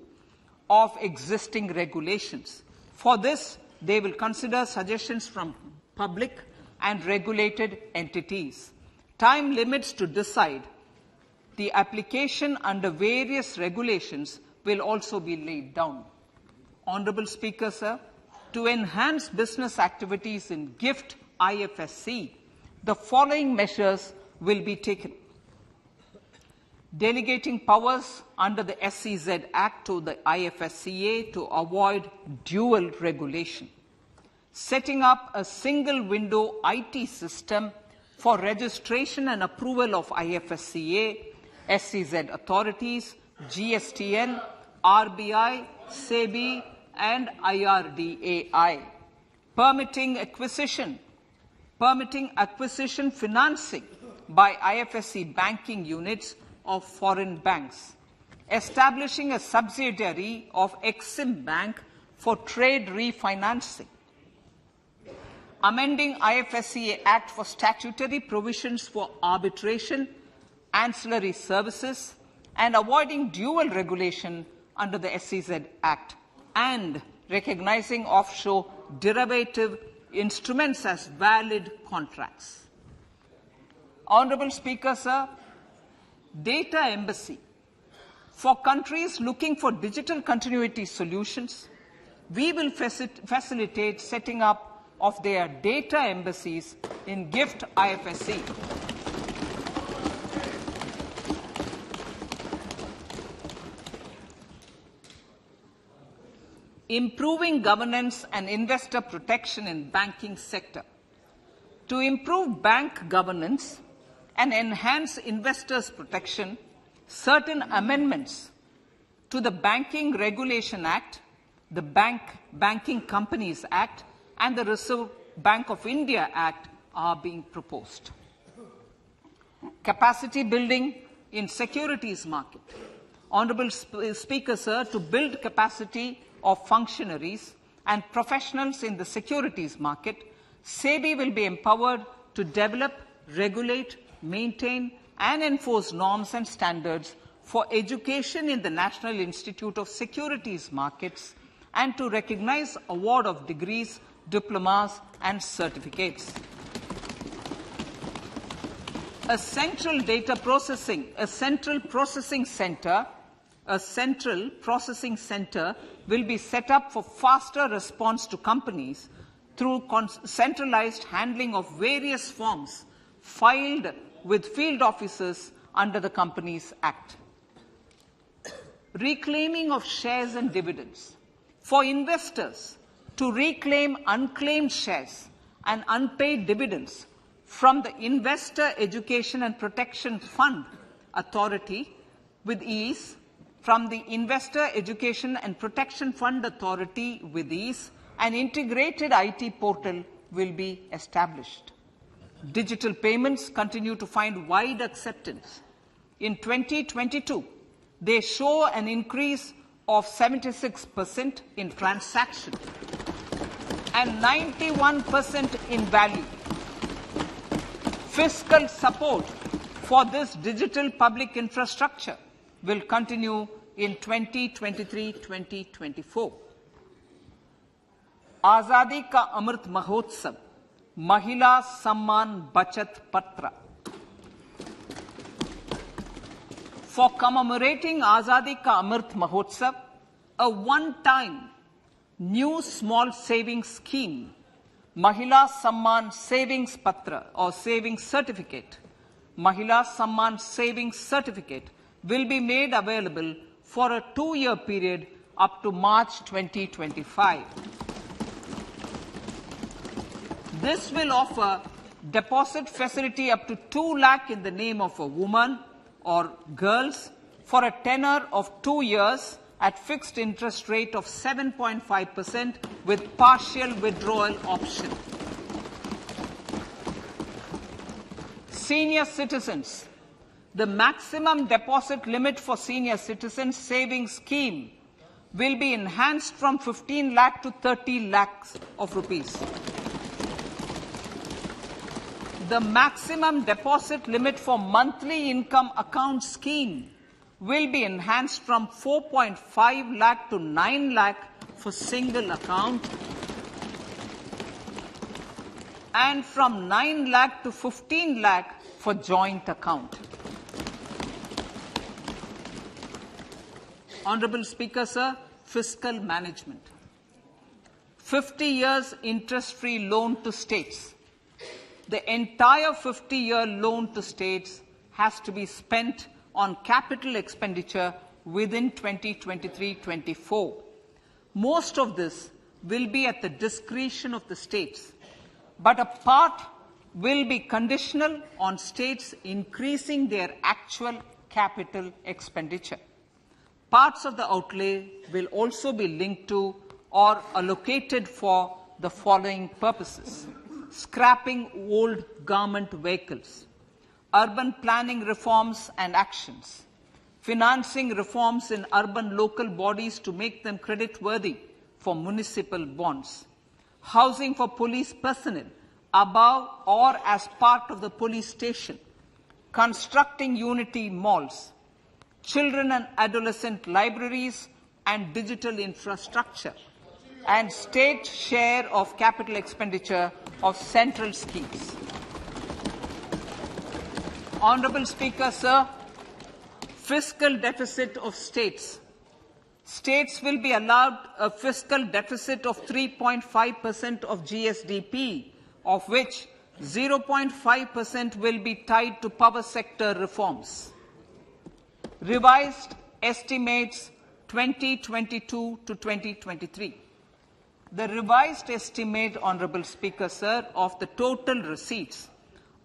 A: of existing regulations. For this, they will consider suggestions from public and regulated entities. Time limits to decide the application under various regulations will also be laid down. Honourable Speaker, sir, to enhance business activities in GIFT IFSC, the following measures will be taken. Delegating powers under the SEZ Act to the IFSCA to avoid dual regulation. Setting up a single window IT system for registration and approval of IFSCA, SEZ authorities, GSTN, RBI, SEBI, and IRDAI. Permitting acquisition financing by IFSC banking units of foreign banks. Establishing a subsidiary of Exim Bank for trade refinancing. Amending IFSCA Act for statutory provisions for arbitration, ancillary services, and avoiding dual regulation under the SEZ Act, and recognizing offshore derivative instruments as valid contracts. Honourable Speaker, sir, data embassy. For countries looking for digital continuity solutions, we will facilitate setting up of their data embassies in GIFT IFSC. Improving governance and investor protection in banking sector. To improve bank governance and enhance investors' protection, certain amendments to the Banking Regulation Act, the Banking Companies Act, and the Reserve Bank of India Act are being proposed. Capacity building in securities market. Honourable Speaker, sir, to build capacity of functionaries and professionals in the securities market, SEBI will be empowered to develop, regulate, maintain, and enforce norms and standards for education in the National Institute of Securities Markets and to recognize award of degrees, diplomas, and certificates. A central processing center will be set up for faster response to companies through centralized handling of various forms filed with field officers under the Companies Act. Reclaiming of shares and dividends. For investors to reclaim unclaimed shares and unpaid dividends from the Investor Education and Protection Fund Authority with ease, from the Investor Education and Protection Fund Authority with ease, an integrated IT portal will be established. Digital payments continue to find wide acceptance. In 2022, they show an increase of 76% in transaction and 91% in value. Fiscal support for this digital public infrastructure will continue in 2023-2024. Azadi Ka Amrit Mahotsav, Mahila Samman Bachat Patra. For commemorating Azadi Ka Amrit Mahotsav, a one-time new small savings scheme, Mahila Samman Savings Patra or Savings Certificate, Mahila Samman Savings Certificate will be made available for a 2-year period up to March 2025. This will offer deposit facility up to 2 lakh in the name of a woman or girls for a tenure of 2 years at fixed interest rate of 7.5% with partial withdrawal option. Senior citizens. The maximum deposit limit for senior citizens savings scheme will be enhanced from 15 lakh to 30 lakhs of rupees. the maximum deposit limit for monthly income account scheme will be enhanced from 4.5 lakh to 9 lakh for single account and from 9 lakh to 15 lakh for joint account. Honorable Speaker, sir, fiscal management. 50 years interest-free loan to states. The entire 50-year loan to states has to be spent on capital expenditure within 2023-24. Most of this will be at the discretion of the states, but a part will be conditional on states increasing their actual capital expenditure. Parts of the outlay will also be linked to or allocated for the following purposes: scrapping old government vehicles, urban planning reforms and actions, financing reforms in urban local bodies to make them creditworthy for municipal bonds, housing for police personnel above or as part of the police station, constructing unity malls, children and adolescent libraries and digital infrastructure, and state share of capital expenditure of central schemes. Honorable Speaker, sir, fiscal deficit of states. States will be allowed a fiscal deficit of 3.5% of GSDP, of which 0.5% will be tied to power sector reforms. Revised estimates 2022 to 2023. The revised estimate, Honorable Speaker, sir, of the total receipts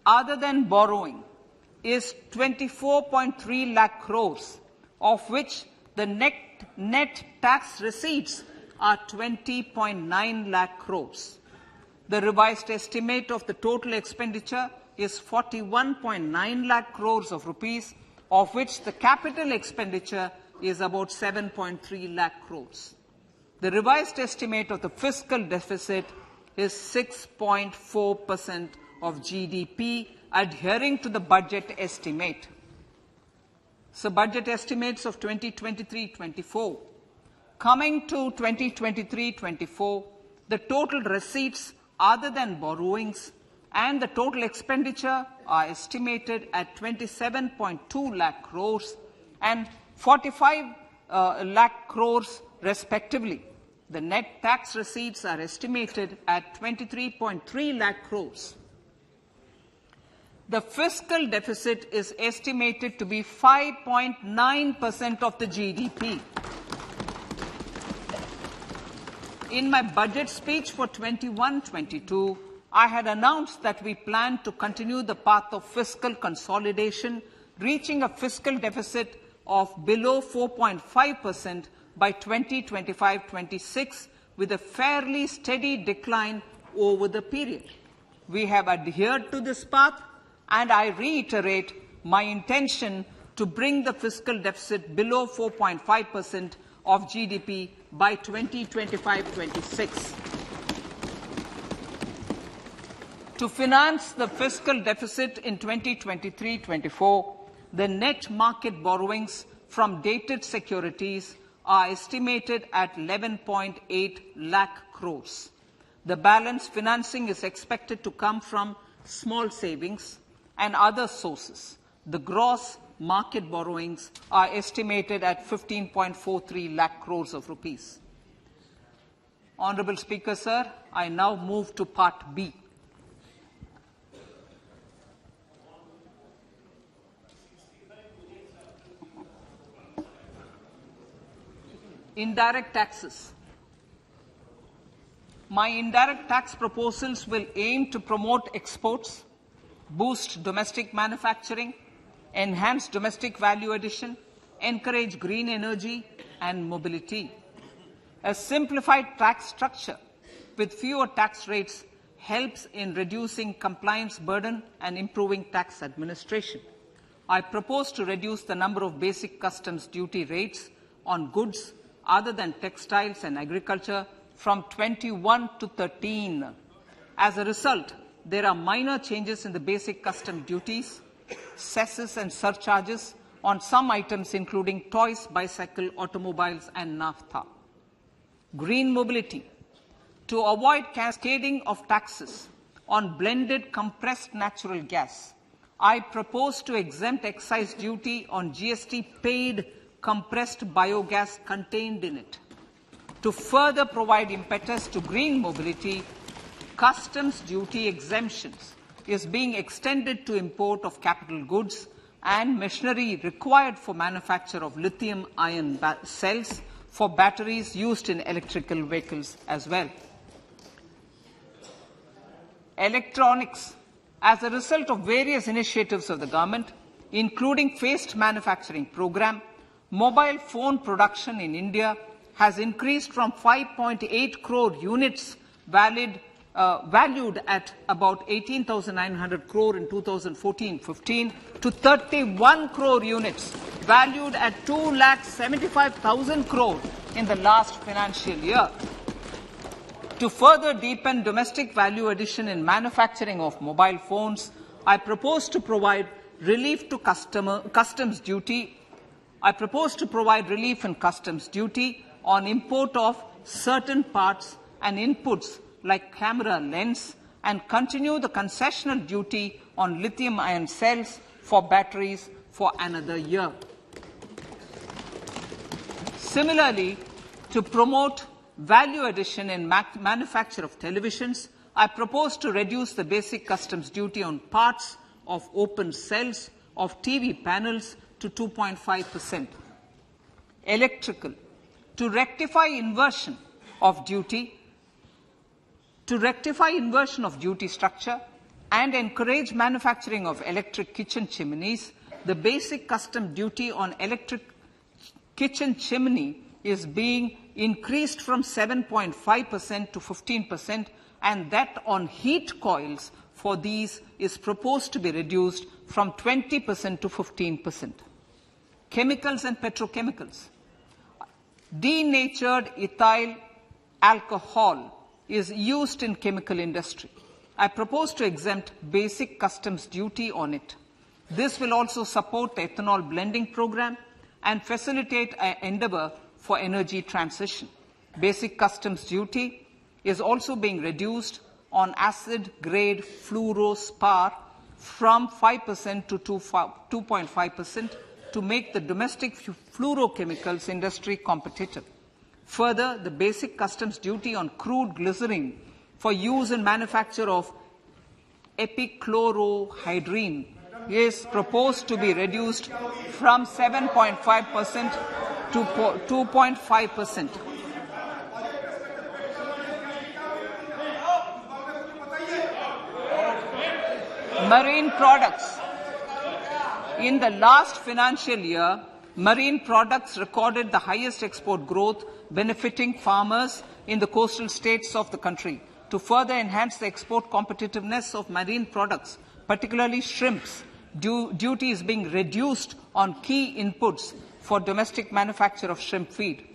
A: other than borrowing is 24.3 lakh crores, of which the net tax receipts are 20.9 lakh crores. The revised estimate of the total expenditure is 41.9 lakh crores of rupees, of which the capital expenditure is about 7.3 lakh crores. The revised estimate of the fiscal deficit is 6.4% of GDP, adhering to the budget estimate. So budget estimates of 2023-24. Coming to 2023-24, the total receipts other than borrowings and the total expenditure are estimated at 27.2 lakh crores and 45 lakh crores respectively. The net tax receipts are estimated at 23.3 lakh crores. The fiscal deficit is estimated to be 5.9% of the GDP. In my budget speech for 21-22, I had announced that we plan to continue the path of fiscal consolidation, reaching a fiscal deficit of below 4.5% by 2025-26, with a fairly steady decline over the period. We have adhered to this path, and I reiterate my intention to bring the fiscal deficit below 4.5% of GDP by 2025-26. To finance the fiscal deficit in 2023-24, the net market borrowings from dated securities are estimated at 11.8 lakh crores. The balance financing is expected to come from small savings and other sources. The gross market borrowings are estimated at 15.43 lakh crores of rupees. Honorable Speaker, sir, I now move to Part B. Indirect taxes. My indirect tax proposals will aim to promote exports, boost domestic manufacturing, enhance domestic value addition, encourage green energy and mobility. A simplified tax structure with fewer tax rates helps in reducing compliance burden and improving tax administration. I propose to reduce the number of basic customs duty rates on goods other than textiles and agriculture from 21 to 13. As a result, there are minor changes in the basic custom duties, cesses and surcharges on some items including toys, bicycle, automobiles and naphtha. Green mobility. To avoid cascading of taxes on blended compressed natural gas, I propose to exempt excise duty on GST paid compressed biogas contained in it. To further provide impetus to green mobility, customs duty exemptions is being extended to import of capital goods and machinery required for manufacture of lithium-ion cells for batteries used in electrical vehicles as well. Electronics. As a result of various initiatives of the government, including phased manufacturing program, mobile phone production in India has increased from 5.8 crore units valued at about 18,900 crore in 2014-15 to 31 crore units valued at 2,75,000 crore in the last financial year. To further deepen domestic value addition in manufacturing of mobile phones, I propose to provide relief to customs duty. I propose to provide relief in customs duty on import of certain parts and inputs like camera lens and continue the concessional duty on lithium-ion cells for batteries for another year. Similarly, to promote value addition in manufacture of televisions, I propose to reduce the basic customs duty on parts of open cells of TV panels to 2.5%. Electrical. To rectify inversion of duty structure and encourage manufacturing of electric kitchen chimneys, the basic custom duty on electric kitchen chimney is being increased from 7.5% to 15%, and that on heat coils for these is proposed to be reduced from 20% to 15%. Chemicals and petrochemicals. Denatured ethyl alcohol is used in chemical industry. I propose to exempt basic customs duty on it. This will also support the ethanol blending program and facilitate an endeavor for energy transition. Basic customs duty is also being reduced on acid-grade fluorospar from 5% to 2.5% to make the domestic fluorochemicals industry competitive. Further, the basic customs duty on crude glycerin for use in manufacture of epichlorohydrin is proposed to be reduced from 7.5% to 2.5%. Marine products. In the last financial year, marine products recorded the highest export growth, benefiting farmers in the coastal states of the country. To further enhance the export competitiveness of marine products, particularly shrimps, duty is being reduced on key inputs for domestic manufacture of shrimp feed.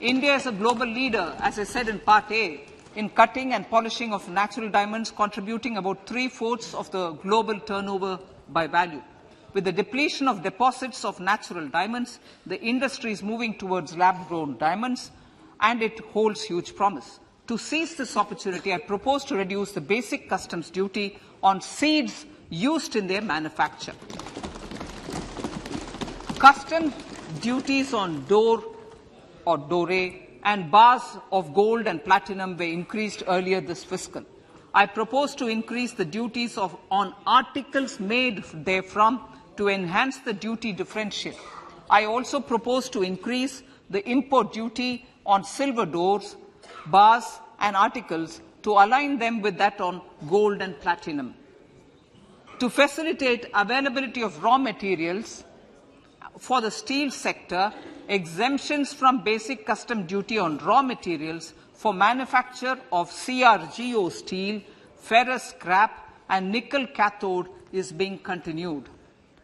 A: India is a global leader, as I said in Part A, in cutting and polishing of natural diamonds, contributing about 3/4 of the global turnover by value. With the depletion of deposits of natural diamonds, the industry is moving towards lab-grown diamonds, and it holds huge promise. To seize this opportunity, I propose to reduce the basic customs duty on seeds used in their manufacture. Customs duties on door or doré and bars of gold and platinum were increased earlier this fiscal. I propose to increase the duties on articles made therefrom to enhance the duty differential. I also propose to increase the import duty on silver doors, bars and articles to align them with that on gold and platinum. To facilitate availability of raw materials for the steel sector, exemptions from basic custom duty on raw materials for manufacture of CRGO steel, ferrous scrap and nickel cathode is being continued.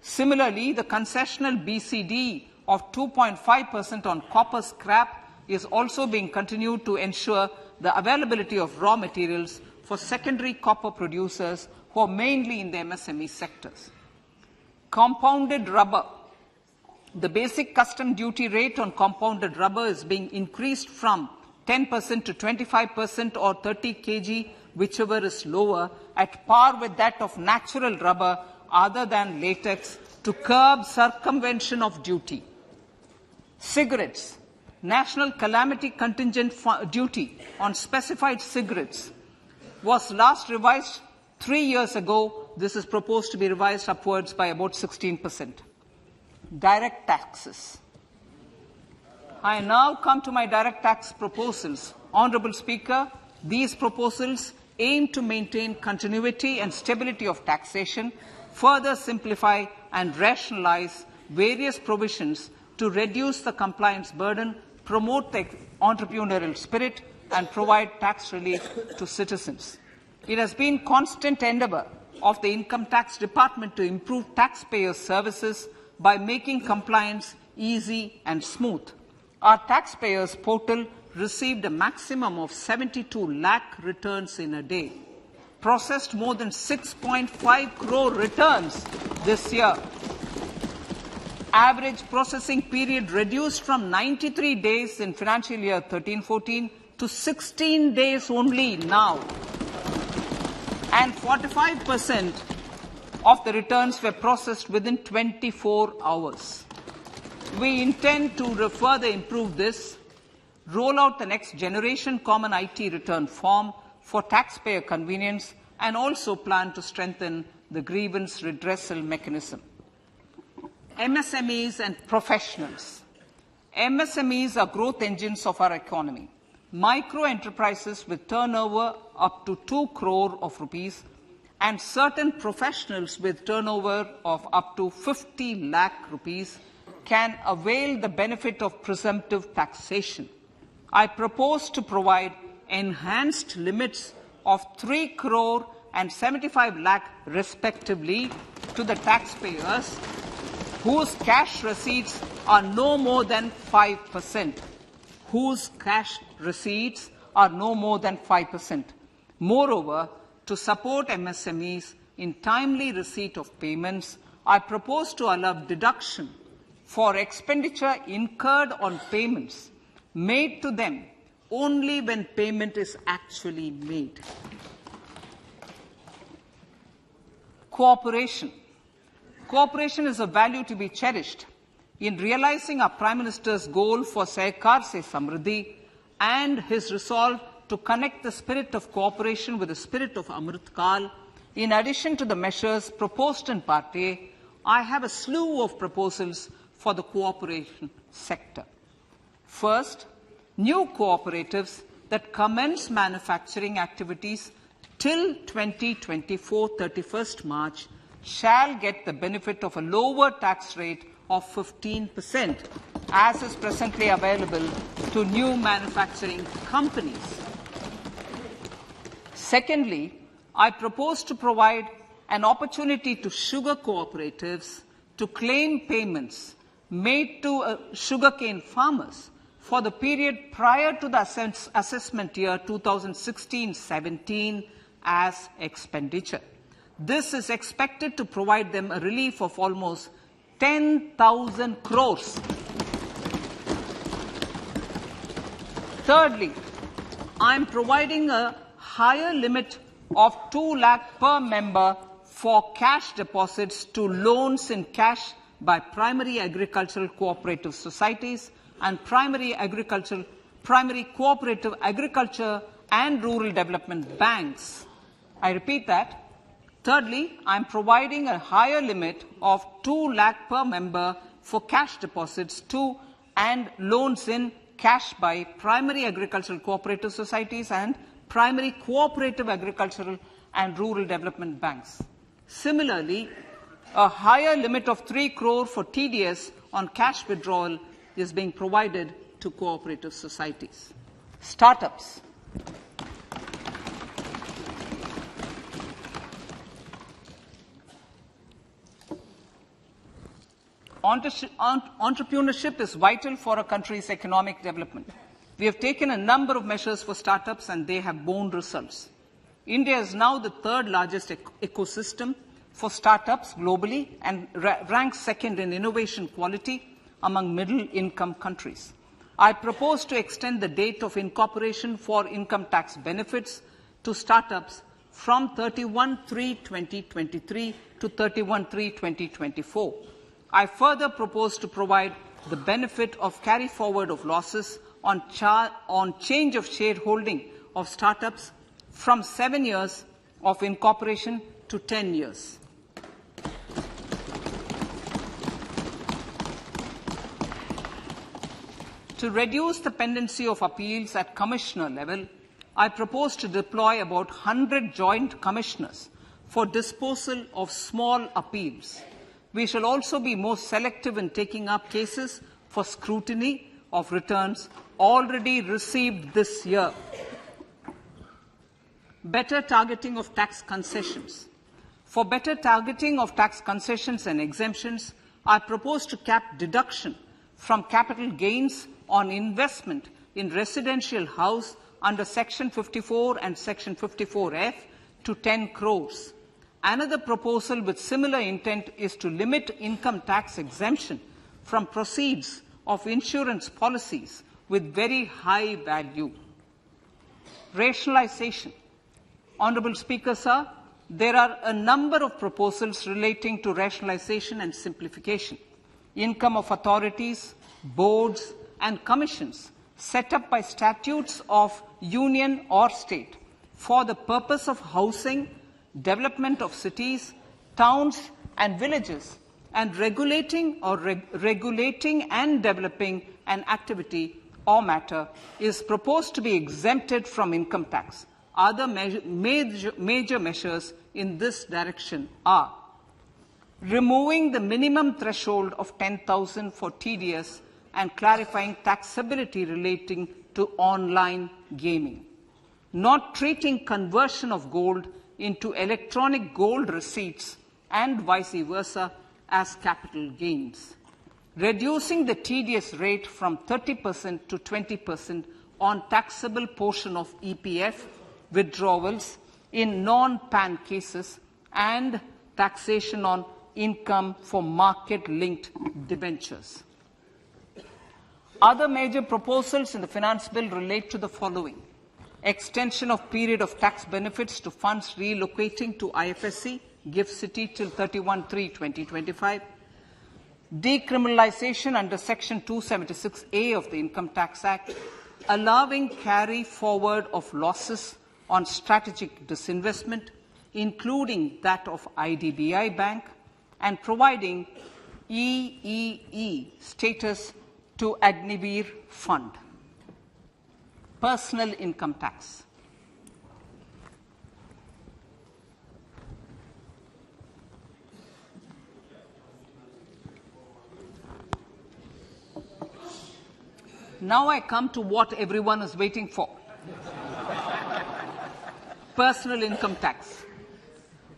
A: Similarly, the concessional BCD of 2.5% on copper scrap is also being continued to ensure the availability of raw materials for secondary copper producers who are mainly in the MSME sectors. Compounded rubber. The basic custom duty rate on compounded rubber is being increased from 10% to 25% or 30 kg, whichever is lower, at par with that of natural rubber other than latex, to curb circumvention of duty. Cigarettes. National calamity contingent duty on specified cigarettes was last revised 3 years ago. This is proposed to be revised upwards by about 16%. Direct taxes. I now come to my direct tax proposals. Honourable Speaker, these proposals aim to maintain continuity and stability of taxation, further simplify and rationalise various provisions to reduce the compliance burden, promote the entrepreneurial spirit, and provide tax relief to citizens. It has been constant endeavour of the Income Tax Department to improve taxpayers' services by making compliance easy and smooth. Our taxpayers portal received a maximum of 72 lakh returns in a day, processed more than 6.5 crore returns this year. Average processing period reduced from 93 days in financial year 13-14 to 16 days only now. And 45% of the returns were processed within 24 hours. We intend to further improve this, roll out the next generation common IT return form for taxpayer convenience, and also plan to strengthen the grievance redressal mechanism. MSMEs and professionals. MSMEs are growth engines of our economy. Micro enterprises with turnover up to 2 crore of rupees and certain professionals with turnover of up to 50 lakh rupees can avail the benefit of presumptive taxation. I propose to provide enhanced limits of 3 crore and 75 lakh respectively to the taxpayers whose cash receipts are no more than 5%. Whose cash receipts are no more than 5%. Moreover, to support MSMEs in timely receipt of payments, I propose to allow deduction for expenditure incurred on payments made to them only when payment is actually made. Cooperation. Cooperation is a value to be cherished. In realizing our Prime Minister's goal for Sehkar Se Samriddhi and his resolve to connect the spirit of cooperation with the spirit of Amrit Kal, in addition to the measures proposed in Part A, I have a slew of proposals for the cooperation sector. First, new cooperatives that commence manufacturing activities till 2024, 31st March, shall get the benefit of a lower tax rate of 15%, as is presently available to new manufacturing companies. Secondly, I propose to provide an opportunity to sugar cooperatives to claim payments made to sugarcane farmers for the period prior to the assessment year 2016-17 as expenditure. This is expected to provide them a relief of almost 10,000 crores. Thirdly, I am providing a higher limit of 2 lakh per member for cash deposits to loans in cash by primary agricultural cooperative societies and primary cooperative agriculture and rural development banks. I repeat that. Thirdly, I am providing a higher limit of 2 lakh per member for cash deposits to and loans in cash by primary agricultural cooperative societies and primary cooperative agricultural and rural development banks. Similarly, a higher limit of 3 crore for TDS on cash withdrawal is being provided to cooperative societies. Startups. Entrepreneurship is vital for a country's economic development. We have taken a number of measures for startups and they have borne results. India is now the third largest ecosystem for startups globally and ranks second in innovation quality among middle-income countries. I propose to extend the date of incorporation for income tax benefits to startups from 31/3/2023 to 31/3/2024. I further propose to provide the benefit of carry forward of losses on change of shareholding of startups from 7 years of incorporation to 10 years. To reduce the pendency of appeals at commissioner level, I propose to deploy about 100 joint commissioners for disposal of small appeals. We shall also be more selective in taking up cases for scrutiny of returns already received this year. Better targeting of tax concessions. For better targeting of tax concessions and exemptions, I propose to cap deduction from capital gains on investment in residential house under Section 54 and Section 54F to 10 crores. Another proposal with similar intent is to limit income tax exemption from proceeds of insurance policies with very high value. Rationalization. Honourable Speaker, sir, there are a number of proposals relating to rationalization and simplification. Income of authorities, boards, and commissions set up by statutes of union or state for the purpose of housing, development of cities, towns, and villages, and regulating and developing an activity or matter is proposed to be exempted from income tax. Other major measures in this direction are removing the minimum threshold of 10,000 for TDS and clarifying taxability relating to online gaming, not treating conversion of gold into electronic gold receipts and vice versa as capital gains, reducing the TDS rate from 30% to 20% on taxable portion of EPF withdrawals in non-PAN cases, and taxation on income for market-linked debentures. Other major proposals in the Finance Bill relate to the following: extension of period of tax benefits to funds relocating to IFSC, GIFT City till 31/3/2025, decriminalization under Section 276A of the Income Tax Act, allowing carry forward of losses on strategic disinvestment, including that of IDBI Bank, and providing EEE status to Agniveer Fund. Personal income tax. Now I come to what everyone is waiting for. Personal income tax.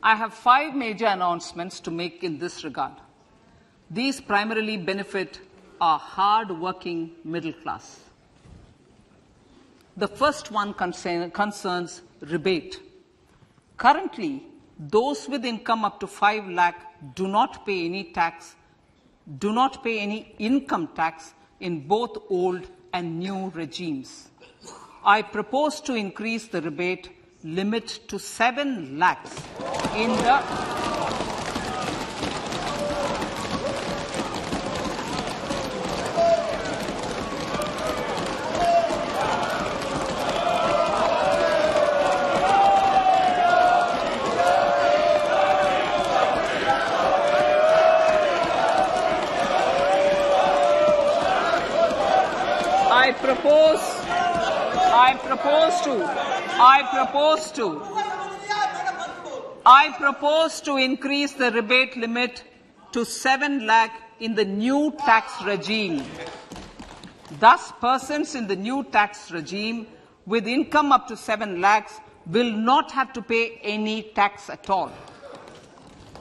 A: I have 5 major announcements to make in this regard. These primarily benefit our hard-working middle class. The first one concerns rebate. Currently, those with income up to 5 lakh do not pay any income tax in both old and new regimes. I propose to increase the rebate limit to 7 lakhs in the I propose to increase the rebate limit to 7 lakh in the new tax regime. Thus, persons in the new tax regime with income up to 7 lakhs will not have to pay any tax at all.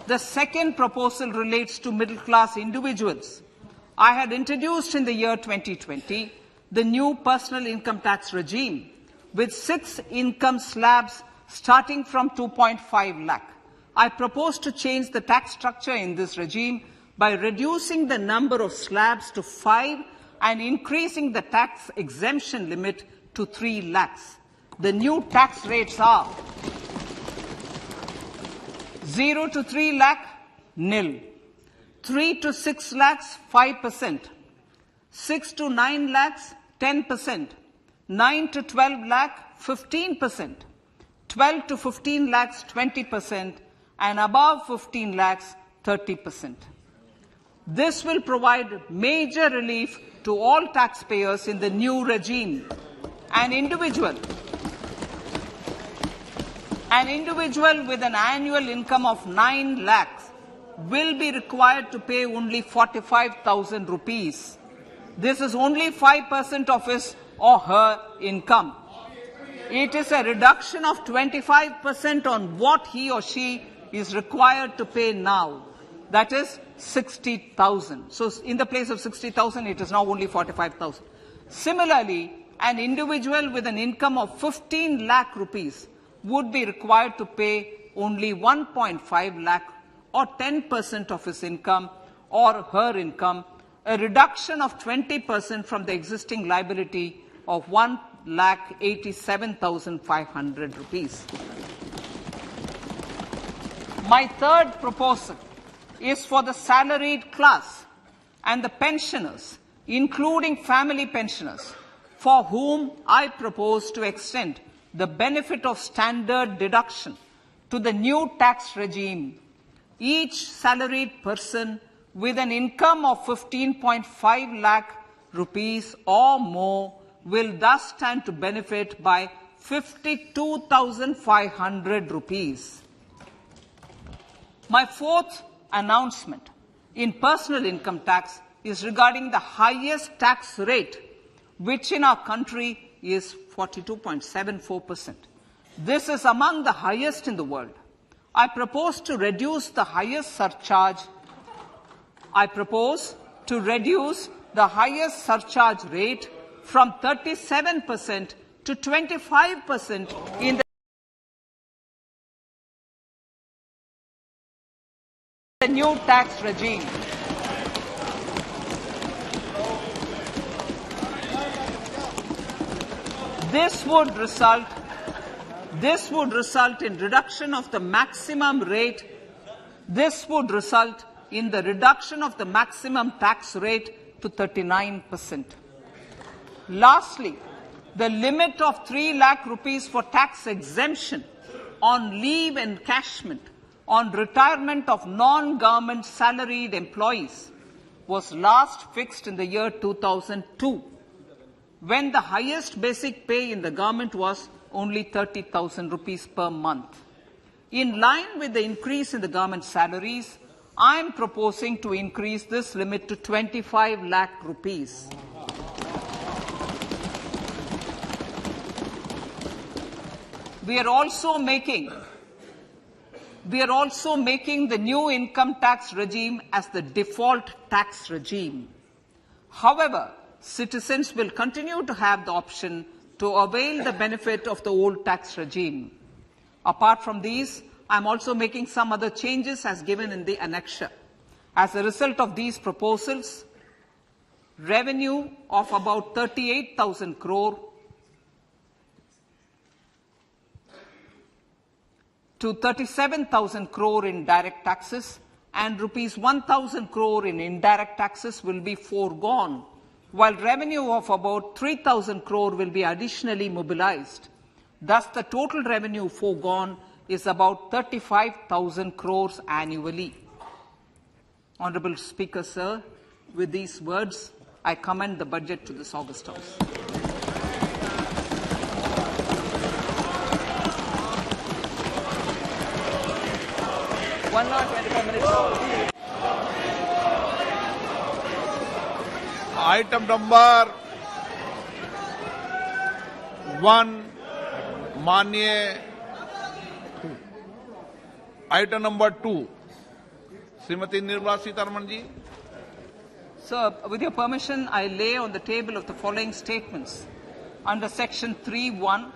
A: The second proposal relates to middle-class individuals. I had introduced in the year 2020 the new personal income tax regime with 6 income slabs starting from 2.5 lakh. I propose to change the tax structure in this regime by reducing the number of slabs to 5 and increasing the tax exemption limit to 3 lakhs. The new tax rates are 0 to 3 lakh, nil. 3 to 6 lakhs, 5%. 6 to 9 lakhs, 10%. 9 to 12 lakh, 15%. 12 to 15 lakhs, 20%. And above 15 lakhs, 30%. This will provide major relief to all taxpayers in the new regime. An individual with an annual income of 9 lakhs will be required to pay only 45,000 rupees. This is only 5% of his or her income. It is a reduction of 25% on what he or she is required to pay now. That is 60,000. So in the place of 60,000, it is now only 45,000. Similarly, an individual with an income of 15 lakh rupees would be required to pay only 1.5 lakh or 10% of his income or her income, a reduction of 20% from the existing liability of 1,87,500 rupees. My third proposal is for the salaried class and the pensioners, including family pensioners, for whom I propose to extend the benefit of standard deduction to the new tax regime. Each salaried person with an income of 15.5 lakh rupees or more will thus stand to benefit by 52,500 rupees. My fourth announcement in personal income tax is regarding the highest tax rate, which in our country is 42.74%. This is among the highest in the world. I propose to reduce the highest surcharge. Rate from 37% to 25% in the new tax regime. This would result in reduction of the maximum rate. This would result in the reduction of the maximum tax rate to 39%. Lastly, the limit of 3 lakh rupees for tax exemption on leave encashment on retirement of non-government salaried employees was last fixed in the year 2002, when the highest basic pay in the government was only 30,000 rupees per month. In line with the increase in the government salaries, I am proposing to increase this limit to 25 lakh rupees. We are also making the new income tax regime as the default tax regime. However, citizens will continue to have the option to avail the benefit of the old tax regime. Apart from these, I am also making some other changes as given in the annexure. As a result of these proposals, revenue of about 38,000 crore to 37,000 crore in direct taxes and rupees 1,000 crore in indirect taxes will be foregone, while revenue of about 3,000 crore will be additionally mobilized. Thus, the total revenue foregone is about 35,000 crores annually. Honorable Speaker, sir, with these words, I commend the budget to this August House. One hour, 25 minutes.
B: Item number 1, माननीय Item number 2, Srimati Nirmala Sitharaman ji.
A: Sir, with your permission, I lay on the table of the following statements. Under Section 3.1,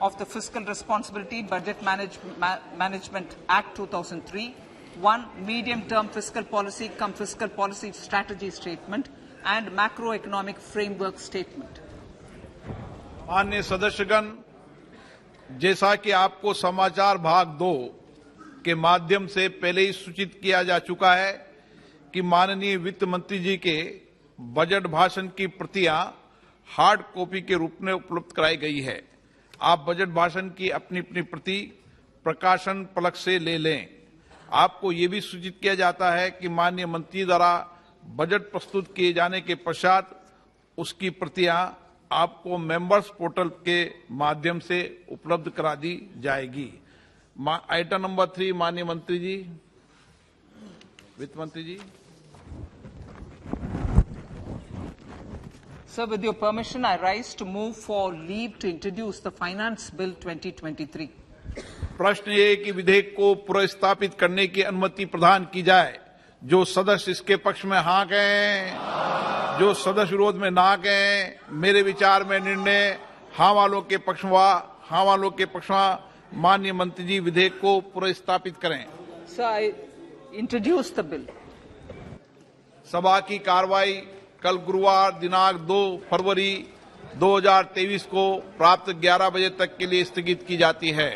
A: of the Fiscal Responsibility Budget Management Act 2003, 1. Medium-term fiscal policy cum fiscal policy strategy statement and macroeconomic framework statement.
B: माननीय सदस्यगण, जैसा कि आपको समाचार भाग 2 के माध्यम से पहले ही सूचित किया जा चुका है कि माननीय वित्त मंत्री जी के बजट भाषण की प्रतियां हार्ड कॉपी के रूप में उपलब्ध कराई गई है। आप बजट भाषण की अपनी अपनी प्रति प्रकाशन पलक से ले लें। आपको ये भी सूचित किया जाता है कि माननीय मंत्री द्वारा बजट प्रस्तुत किए जाने के पश्चात उसकी प्रतियां आपको मेंबर्स पोर्टल के माध्यम से उपलब्ध करा दी जाएगी। आइटम नंबर 3, माननीय मंत्री जी, वित्त मंत्री जी।
A: Sir, with your permission, I rise to move for leave to introduce the Finance Bill 2023.
B: प्रश्न ये कि विधेयक को पुनर्स्थापित करने की अनुमति प्रदान की जाए। जो सदस्य इसके पक्ष में हाँ कहें, जो सदस्य विरोध में ना कहें। मेरे विचार में निर्णय हाँ वालों के पक्ष में माननीय मंत्री जी विधेयक को पुनर्स्थापित करें।
A: Sir, I introduce the bill.
B: सभा की कार्रवाई कल गुरुवार दिनांक 2 फरवरी 2023 को प्राप्त 11 बजे तक के लिए स्थगित की जाती है।